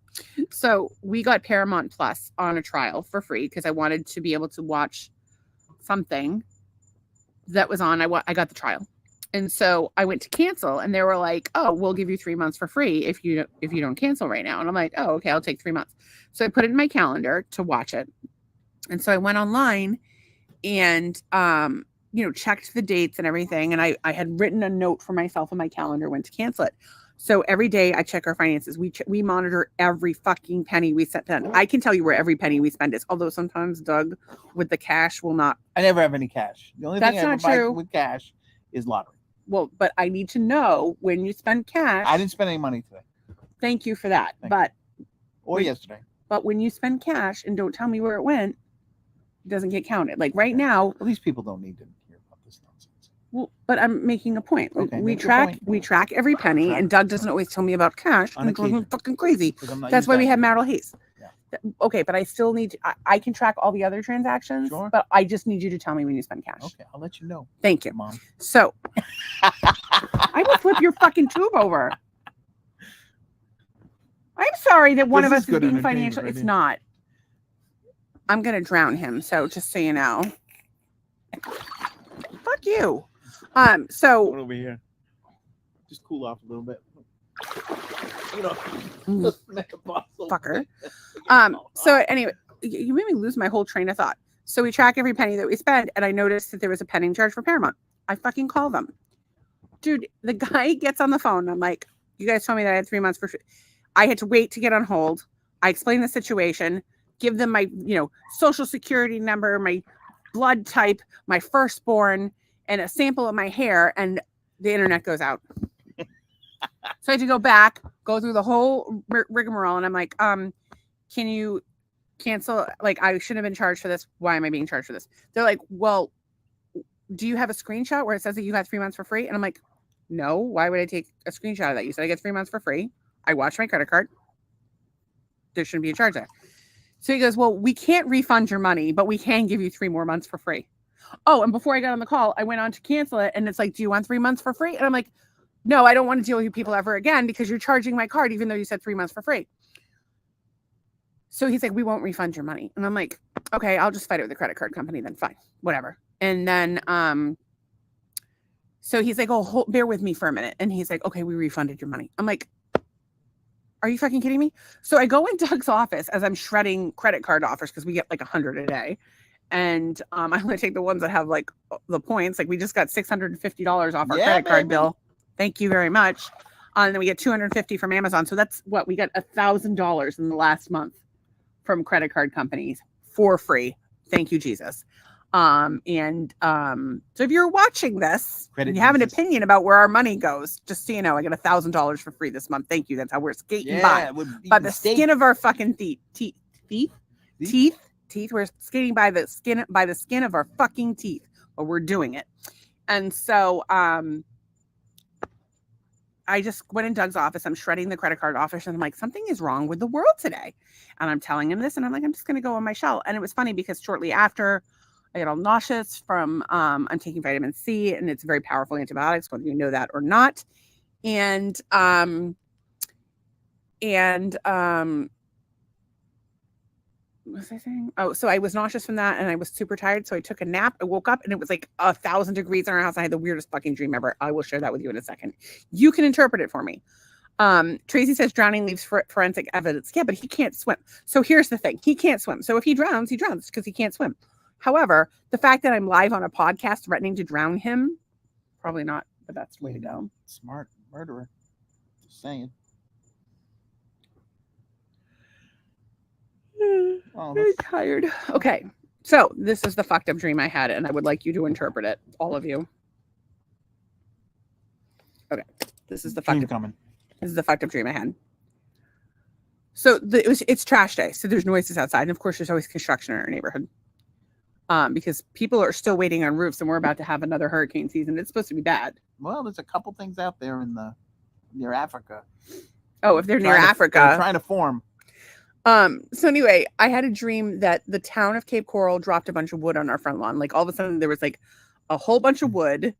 So we got Paramount Plus on a trial for free because I wanted to be able to watch something that was on. I got the trial. And so I went to cancel and they were like, oh, we'll give you 3 months for free if you don't cancel right now. And I'm like, oh, okay, I'll take 3 months. So I put it in my calendar to watch it. And so I went online and, checked the dates and everything. And I had written a note for myself in my calendar when to cancel it. So every day I check our finances. We monitor every fucking penny we spend. I can tell you where every penny we spend is. Although sometimes Doug with the cash will not. I never have any cash. The only thing I ever buy with cash is lottery. Well, but I need to know when you spend cash. I didn't spend any money today. Thank you for that. Yesterday. But when you spend cash and don't tell me where it went, it doesn't get counted. Like right now. Well, these people don't need to hear about this nonsense. Well, but I'm making a point. Okay, we track every penny, and Doug doesn't always tell me about cash. And it goes fucking crazy. That's why we have marital haze. Okay, but I still need I can track all the other transactions, but I just need you to tell me when you spend cash. Okay, I'll let you know. Thank you, Mom. So I will flip your fucking tube over. I'm sorry that one of us is being financial. It's not. I'm gonna drown him. So just so you know. Fuck you. So over here. Just cool off a little bit. Fucker. So anyway, you made me lose my whole train of thought. So we track every penny that we spend, and I noticed that there was a pending charge for Paramount. I fucking call them. Dude, the guy gets on the phone. I'm like, you guys told me that I had 3 months for free. I had to wait to get on hold. I explained the situation, give them my, social security number, my blood type, my firstborn, and a sample of my hair, and the internet goes out. So I had to go back, go through the whole rigmarole, and I'm like, can you cancel? Like, I shouldn't have been charged for this. Why am I being charged for this? They're like, well, do you have a screenshot where it says that you got 3 months for free? And I'm like, no, why would I take a screenshot of that? You said I get 3 months for free. I watched my credit card. There shouldn't be a charge there. So he goes, well, we can't refund your money, but we can give you 3 more months for free. Oh, and before I got on the call, I went on to cancel it. And it's like, do you want 3 months for free? And I'm like, no, I don't want to deal with you people ever again because you're charging my card, even though you said 3 months for free. So he's like, we won't refund your money. And I'm like, okay, I'll just fight it with the credit card company then. Fine, whatever. And then, so he's like, oh, bear with me for a minute. And he's like, okay, we refunded your money. I'm like, are you fucking kidding me? So I go in Doug's office as I'm shredding credit card offers because we get like 100 a day. And I'm going to take the ones that have like the points. Like we just got $650 off our credit card bill. Thank you very much. And then we get $250 from Amazon. So that's what we got $1,000 in the last month from credit card companies for free. Thank you, Jesus. So if you're watching this and you have an opinion about where our money goes, just so you know, I got $1,000 for free this month. Thank you. That's how we're skating by the skin of our fucking teeth. We're skating by the skin of our fucking teeth, but we're doing it. And so, I just went in Doug's office. I'm shredding the credit card offers, and I'm like, something is wrong with the world today. And I'm telling him this, and I'm like, I'm just going to go on my shell. And it was funny because shortly after, I got all nauseous from I'm taking vitamin C, and it's very powerful antibiotics, whether you know that or not. And what was I saying? Oh, so I was nauseous from that and I was super tired. So I took a nap. I woke up and it was like 1,000 degrees in our house. I had the weirdest fucking dream ever. I will share that with you in a second. You can interpret it for me. Tracy says drowning leaves forensic evidence. Yeah, but he can't swim. So here's the thing. He can't swim. So if he drowns because he can't swim. However, the fact that I'm live on a podcast threatening to drown him, probably not the best way to go. Smart murderer. Just saying. I'm tired. Okay. So this is the fucked up dream I had, and I would like you to interpret it, all of you. Okay. This is the fucked up coming. This is the fucked up dream I had. So it's trash day. So there's noises outside. And of course, there's always construction in our neighborhood. Because people are still waiting on roofs and we're about to have another hurricane season. It's supposed to be bad. Well, there's a couple things out there near Africa. Oh, if they're near Africa. They're trying to form. So anyway, I had a dream that the town of Cape Coral dropped a bunch of wood on our front lawn. Like all of a sudden there was like a whole bunch of wood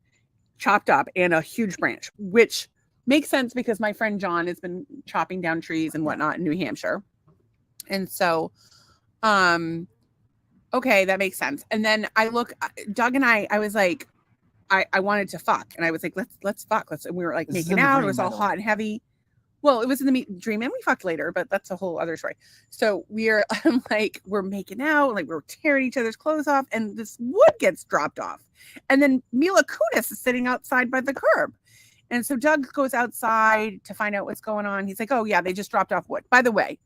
chopped up and a huge branch, which makes sense because my friend John has been chopping down trees and whatnot in New Hampshire. And so, okay, that makes sense. And then Doug and I was like, I wanted to fuck. And I was like, let's fuck. And we were like making out. It was all hot and heavy. Well, it was in the dream and we fucked later, but that's a whole other story. So we're making out, like we're tearing each other's clothes off and this wood gets dropped off. And then Mila Kunis is sitting outside by the curb. And so Doug goes outside to find out what's going on. He's like, oh yeah, they just dropped off wood. By the way,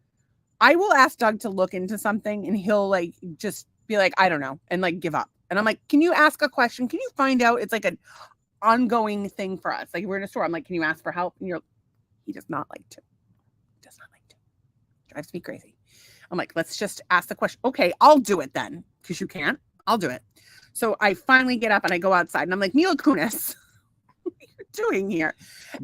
I will ask Doug to look into something and he'll like, just be like, I don't know. And like give up. And I'm like, can you ask a question? Can you find out? It's like an ongoing thing for us. Like we're in a store. I'm like, can you ask for help? And he does not like to. Drives me crazy. I'm like, let's just ask the question. Okay, I'll do it then. Because you can't. I'll do it. So I finally get up and I go outside and I'm like, Mila Kunis, what are you doing here?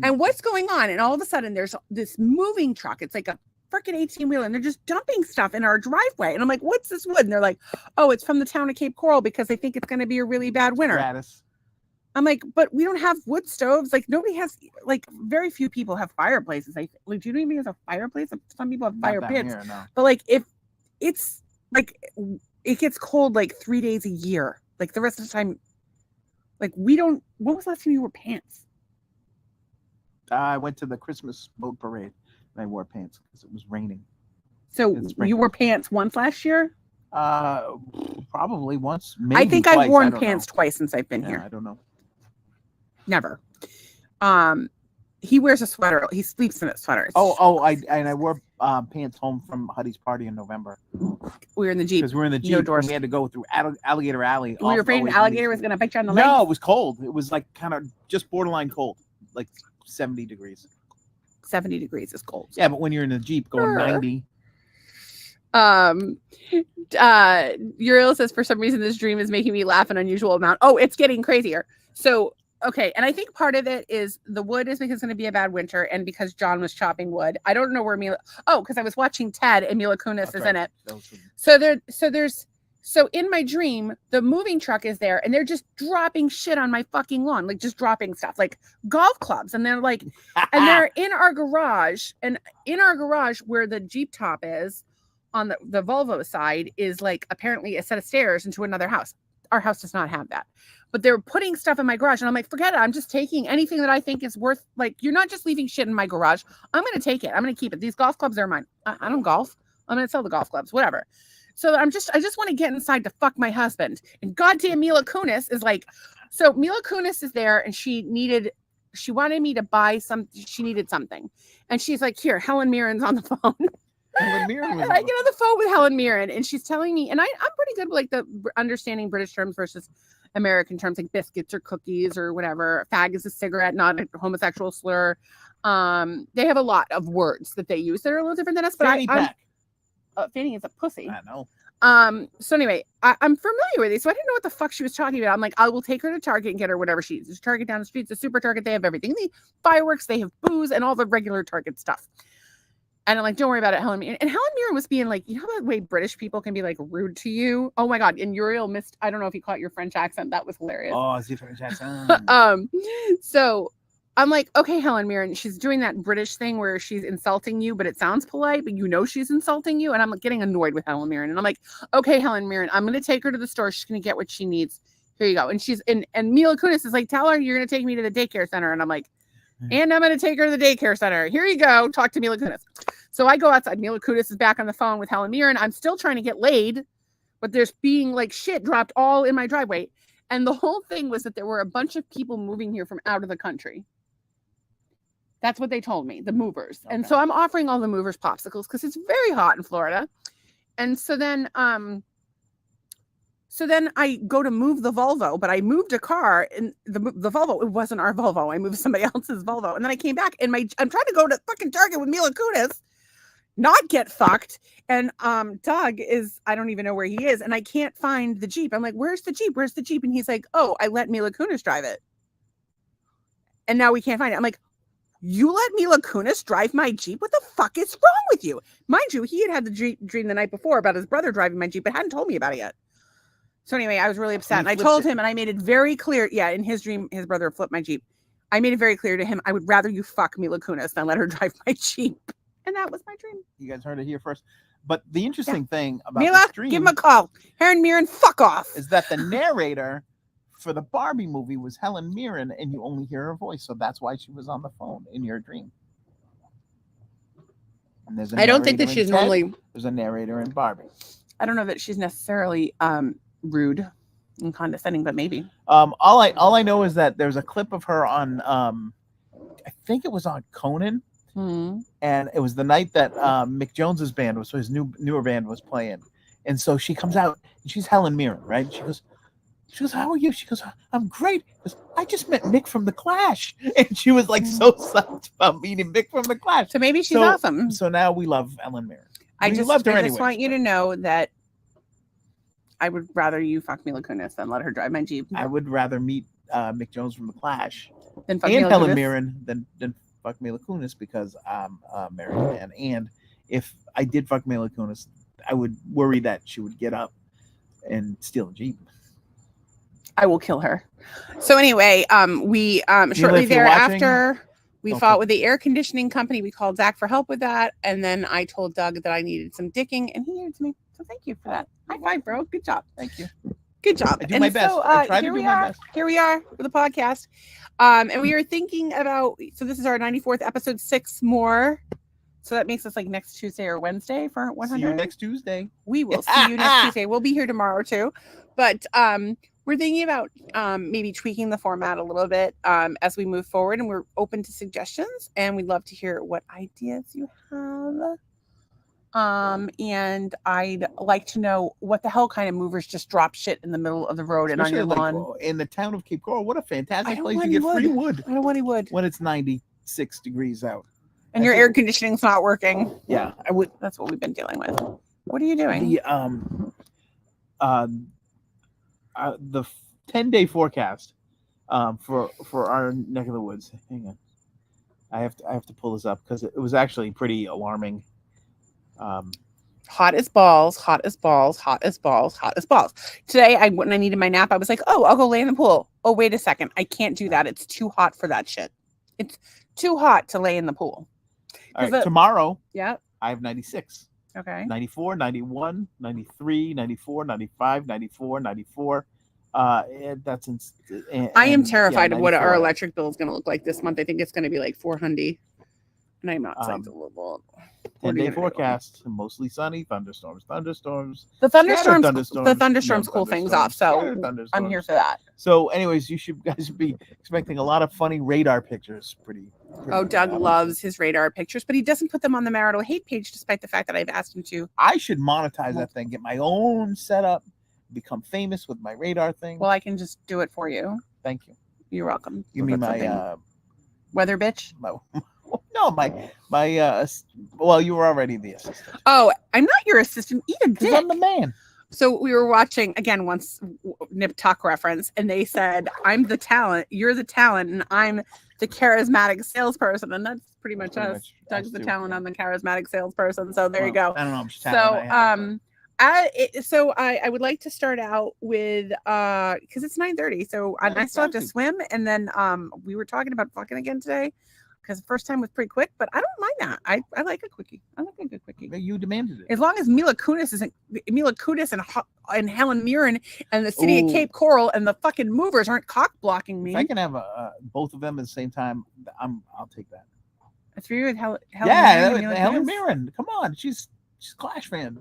And what's going on? And all of a sudden there's this moving truck. It's like a freaking 18-wheeler and they're just dumping stuff in our driveway. And I'm like, what's this wood? And they're like, oh, it's from the town of Cape Coral because they think it's going to be a really bad winter. Gratis. I'm like, but we don't have wood stoves. Like nobody has, like very few people have fireplaces. Like, do you know anybody has a fireplace? Some people have fire pits. Here, no. But like, if it's like, it gets cold like 3 days a year. Like the rest of the time, like when was the last time you wore pants? I went to the Christmas boat parade and I wore pants because it was raining. So you wore pants once last year? Probably once. Maybe I think twice. I've worn pants twice since I've been here. I don't know. Never. He wears a sweater. He sleeps in a sweater. I wore pants home from Huddy's party in November. We were in the Jeep. Because we were in the Jeep. No, we had to go through Alligator Alley. We were afraid an alligator was going to bite you on the leg? No, it was cold. It was like kind of just borderline cold, like 70 degrees. 70 degrees is cold. Yeah, but when you're in a Jeep going 90. Uriel says, for some reason, this dream is making me laugh an unusual amount. Oh, it's getting crazier. So, okay. And I think part of it is the wood is because it's going to be a bad winter. And because John was chopping wood. I don't know where because I was watching Ted and Mila Kunis is in it. So in my dream, the moving truck is there and they're just dropping shit on my fucking lawn, like just dropping stuff like golf clubs. And they're like, and they're in our garage, and in our garage where the Jeep top is on the Volvo side is like apparently a set of stairs into another house. Our house does not have that, but they're putting stuff in my garage. And I'm like, forget it. I'm just taking anything that I think is worth, like, you're not just leaving shit in my garage. I'm going to take it. I'm going to keep it. These golf clubs are mine. I don't golf. I'm going to sell the golf clubs, whatever. So I just want to get inside to fuck my husband. And goddamn Mila Kunis is like, so Mila Kunis is there and she wanted me to buy she needed something. And she's like, here, Helen Mirren's on the phone. Helen Mirren was and I get on the phone with Helen Mirren and she's telling me, and I'm pretty good with like the understanding British terms versus American terms, like biscuits or cookies or whatever. Fag is a cigarette, not a homosexual slur. They have a lot of words that they use that are a little different than us, but fanny is a pussy. I know. So anyway, I'm familiar with these, so I didn't know what the fuck she was talking about. I'm like, I will take her to Target and get her whatever she needs. There's Target down the street, it's a super Target. They have everything. They fireworks, they have booze, and all the regular Target stuff. And I'm like, don't worry about it, Helen Mirren. And Helen Mirren was being like, you know that way British people can be like rude to you? Oh my God. And Uriel I don't know if you caught your French accent. That was hilarious. Oh, it's the French accent. So I'm like, okay, Helen Mirren, she's doing that British thing where she's insulting you, but it sounds polite, but you know she's insulting you. And I'm like getting annoyed with Helen Mirren. And I'm like, okay, Helen Mirren, I'm going to take her to the store. She's going to get what she needs. Here you go. And Mila Kunis is like, tell her you're going to take me to the daycare center. And I'm like, and I'm going to take her to the daycare center. Here you go. Talk to Mila Kunis. So I go outside. Mila Kunis is back on the phone with Helen Mirren. I'm still trying to get laid, but there's being like shit dropped all in my driveway. And the whole thing was that there were a bunch of people moving here from out of the country. That's what they told me, the movers. Okay. And so I'm offering all the movers popsicles because it's very hot in Florida. And so then I go to move the Volvo, but I moved a car and the Volvo, it wasn't our Volvo. I moved somebody else's Volvo. And then I came back and I'm trying to go to fucking Target with Mila Kunis, not get fucked. And Doug is, I don't even know where he is. And I can't find the Jeep. I'm like, where's the Jeep? Where's the Jeep? And he's like, oh, I let Mila Kunis drive it. And now we can't find it. I'm like, you let Mila Kunis drive my Jeep? What the fuck is wrong with you? Mind you, he had the dream the night before about his brother driving my Jeep, but hadn't told me about it yet. So anyway, I was really upset. And I told him, and I made it very clear. Yeah, in his dream, his brother flipped my Jeep. I made it very clear to him, I would rather you fuck Mila Kunis than let her drive my Jeep. And that was my dream. You guys heard it here first. But the interesting thing about Mila, this dream, give him a call. Helen Mirren, fuck off. Is that the narrator for the Barbie movie was Helen Mirren, and you only hear her voice. So that's why she was on the phone in your dream. And there's I don't think that she's normally... There's a narrator in Barbie. I don't know that she's necessarily rude and condescending, but maybe. All I know is that there's a clip of her on, I think it was on Conan. Mm-hmm. And it was the night that Mick Jones's band was, so his newer band was playing. And so she comes out, and she's Helen Mirren, right? She goes, how are you? She goes, I'm great. She goes, I just met Mick from The Clash. And she was like so psyched about meeting Mick from The Clash. So maybe she's awesome. So now we love Helen Mirren. I just want you to know that I would rather you fuck Mila Kunis than let her drive my Jeep. I would rather meet Mick Jones from The Clash than fuck and Mila Helen Kunis. Mirren than fuck Mila Kunis because I'm a married man. And if I did fuck Mila Kunis, I would worry that she would get up and steal a Jeep. I will kill her. So anyway, we shortly thereafter we fought with the air conditioning company. We called Zach for help with that, and then I told Doug that I needed some dicking, and he gave it to me. So thank you for that. High five, bro. Good job. Thank you. Good job. I do my best. I try to do my best. Here we are for the podcast, and we are thinking about. So this is our 94th episode, 6 more. So that makes us like next Tuesday or Wednesday for 100. See you next Tuesday. We will see you next Tuesday. We'll be here tomorrow too, but we're thinking about maybe tweaking the format a little bit as we move forward, and we're open to suggestions, and we'd love to hear what ideas you have. And I'd like to know what the hell kind of movers just drop shit in the middle of the road and on your lawn. In the town of Cape Coral, what a fantastic place to get free wood. I don't want any wood. When it's 96 degrees out. And your air conditioning's not working. Yeah, I would. That's what we've been dealing with. What are you doing? The 10-day forecast for our neck of the woods. Hang on, I have to pull this up because it was actually pretty alarming. Hot as balls, hot as balls, hot as balls, hot as balls. Today, when I needed my nap, I was like, "Oh, I'll go lay in the pool." Oh, wait a second, I can't do that. It's too hot for that shit. It's too hot to lay in the pool. All right, tomorrow. Yeah. I have 96. Okay. 94, 91, 93, 94, 95, 94, 94. That's I am terrified of what our electric bill is going to look like this month. I think it's going to be like $400. And I'm not saying it's a little 10-day forecast, mostly sunny, thunderstorms. The thunderstorms cool things off, so I'm here for that. So anyways, you guys should be expecting a lot of funny radar pictures. Pretty Doug loves his radar pictures, but he doesn't put them on the Marital Hate page, despite the fact that I've asked him to. I should monetize that thing, get my own setup, become famous with my radar thing. Well, I can just do it for you. Thank you. You're welcome. You mean my weather bitch? No, well, you were already the assistant. Oh, I'm not your assistant. Eat a dick. I'm the man. So we were watching, again, once Nip Tuck reference, and they said, I'm the talent, you're the talent, and I'm the charismatic salesperson. And that's pretty much us. Doug's the talent, I'm the charismatic salesperson. So there you go. I don't know. So So I would like to start out with because it's 9:30, so I still have to swim, and then we were talking about fucking again today because the first time was pretty quick, but I don't mind that. I like a quickie. I like a good quickie. You demanded it. As long as Mila Kunis and Helen Mirren and the city of Cape Coral and the fucking movers aren't cock blocking me. If I can have both of them at the same time, I'll take that. A 3 with Helen. Helen Mirren. Come on, she's a Clash fan.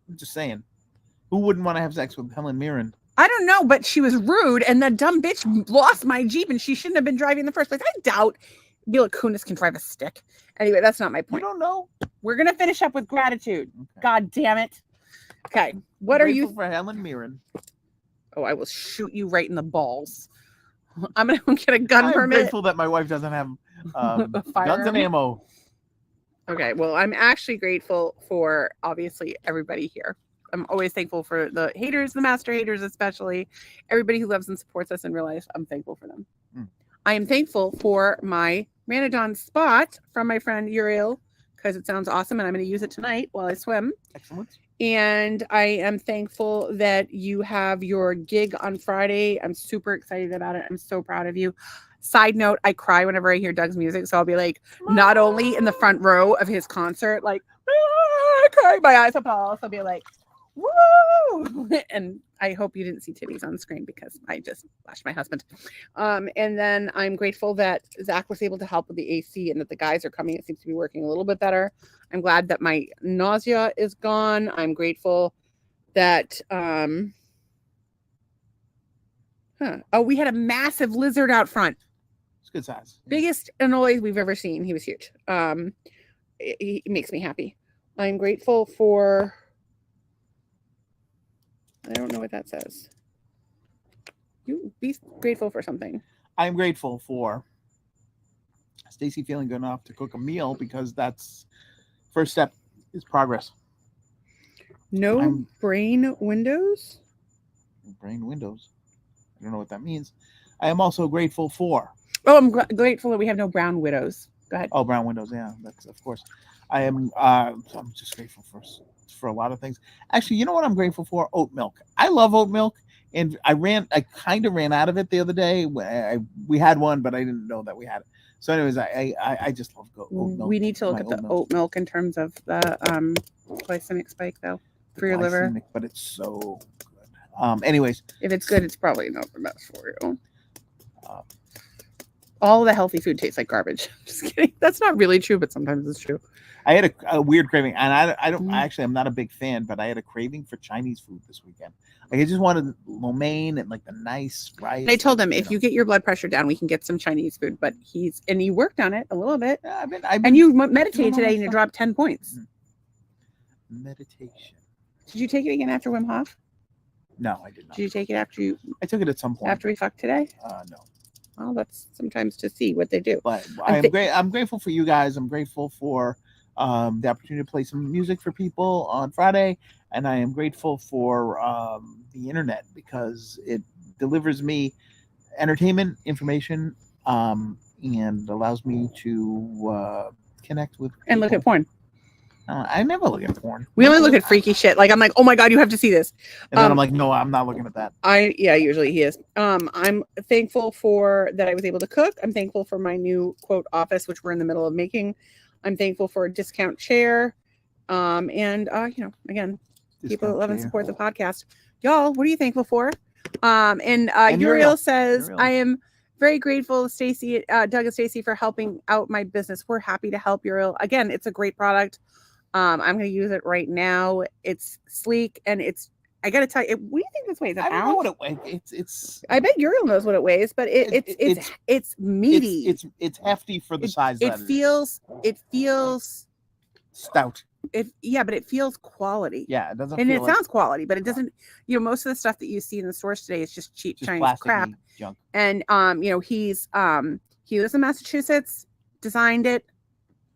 I'm just saying, who wouldn't want to have sex with Helen Mirren? I don't know, but she was rude, and that dumb bitch lost my Jeep, and she shouldn't have been driving in the first place. I doubt Mila Kunis can drive a stick. Anyway, that's not my point. You don't know. We're gonna finish up with gratitude. Okay. God damn it. Okay, what are you for Helen Mirren? Oh, I will shoot you right in the balls. I'm gonna get a gun permit. I'm grateful that my wife doesn't have guns and ammo. Okay, well, I'm actually grateful for obviously everybody here. I'm always thankful for the haters, the master haters, especially everybody who loves and supports us in real life. I'm thankful for them. I am thankful for my Ranadon spot from my friend Uriel because it sounds awesome and I'm going to use it tonight while I swim. Excellent. And I am thankful that you have your gig on Friday. I'm super excited about it. I'm so proud of you. Side note, I cry whenever I hear Doug's music. So I'll be like, not only in the front row of his concert, like, I cry my eyes up, I'll also be like, woo! And I hope you didn't see titties on screen because I just flashed my husband. And then I'm grateful that Zach was able to help with the AC and that the guys are coming. It seems to be working a little bit better. I'm glad that my nausea is gone. I'm grateful that we had a massive lizard out front. It's good size. Biggest Annoy we've ever seen. He was huge. He makes me happy. I'm grateful for, I don't know what that says. You be grateful for something. I'm grateful for Stacy feeling good enough to cook a meal because that's first step is progress. No brain windows? Brain windows. I don't know what that means. I am also grateful for. Oh, I'm grateful that we have no brown widows. Go ahead. Oh, brown windows. Yeah, that's of course. I am. I'm just grateful for a lot of things. Actually, you know what I'm grateful for? Oat milk. I love oat milk, and I kind of ran out of it the other day. We had one, but I didn't know that we had it. So, anyways, I just love oat milk. We need to look at the oat milk in terms of the glycemic spike, though, for your liver. But it's so good. Anyways, if it's good, it's probably not the best for you. All the healthy food tastes like garbage. Just kidding. That's not really true, but sometimes it's true. I had a weird craving, and I don't actually. I'm not a big fan, but I had a craving for Chinese food this weekend. Like I just wanted lo mein and like the nice rice. And I told him if you get your blood pressure down, we can get some Chinese food. But he worked on it a little bit. Yeah, I've been and you meditated today, and you dropped 10 points. Meditation. Did you take it again after Wim Hof? No, I did not. Did you take it after you? I took it at some point. After we fucked today? No. Well, that's sometimes to see what they do. But I'm grateful for you guys. I'm grateful for the opportunity to play some music for people on Friday, and I am grateful for the internet because it delivers me entertainment, information, and allows me to connect with people. And look at porn. I never look at porn. We only look at freaky shit. Like I'm like, oh my god, you have to see this. And then I'm like, no, I'm not looking at that. Usually he is. I'm thankful for that I was able to cook. I'm thankful for my new quote office, which we're in the middle of making. I'm thankful for a discount chair. And again, discount people that love and support the podcast. Y'all, what are you thankful for? And Uriel says, I am very grateful, Stacy, Doug and Stacy, for helping out my business. We're happy to help Uriel. Again, it's a great product. I'm going to use it right now. It's sleek and I got to tell you, what do you think this weighs? I don't know what it weighs. It's. I bet Uriel knows what it weighs, but it's meaty. It's hefty for the size. It feels stout. But it feels quality. Yeah, it doesn't. And it sounds quality, but it doesn't. Most of the stuff that you see in the stores today is just cheap Chinese crap. Junk. And he lives in Massachusetts, designed it,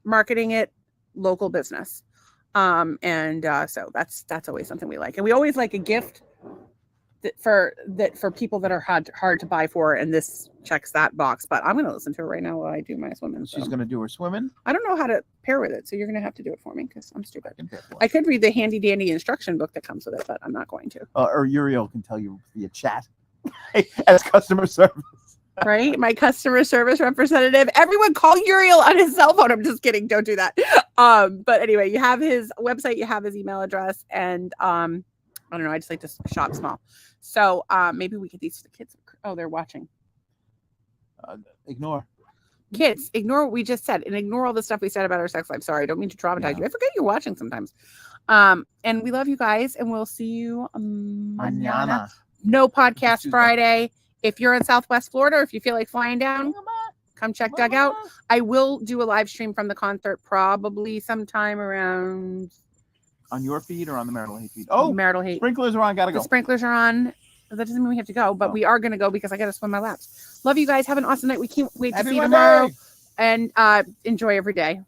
marketing it, local business. So that's always something we like, and we always like a gift for people that are hard to buy for, and this checks that box. But I'm gonna listen to it right now while I do my swimming. She's gonna do her swimming. I don't know how to pair with it, so you're gonna have to do it for me because I'm stupid. I can pair for I could read the handy dandy instruction book that comes with it, but I'm not going to. Or Uriel can tell you via chat as customer service. Right, my customer service representative. Everyone call Uriel on his cell phone. I'm just kidding. Don't do that. But anyway, you have his website, you have his email address, and I don't know. I just like to shop small. So maybe we get these to the kids. Oh, they're watching. Ignore. Kids, ignore what we just said and ignore all the stuff we said about our sex life. Sorry, I don't mean to traumatize you. I forget you're watching sometimes. And we love you guys, and we'll see you mañana. No podcast Friday. If you're in Southwest Florida, or if you feel like flying down, come check Doug out. I will do a live stream from the concert probably sometime around. On your feed or on the Marital Hate feed? Oh, Marital Hate. Sprinklers are on. Gotta go. The sprinklers are on. That doesn't mean we have to go, but we are going to go because I got to swim my laps. Love you guys. Have an awesome night. We can't wait to see you tomorrow. And enjoy every day.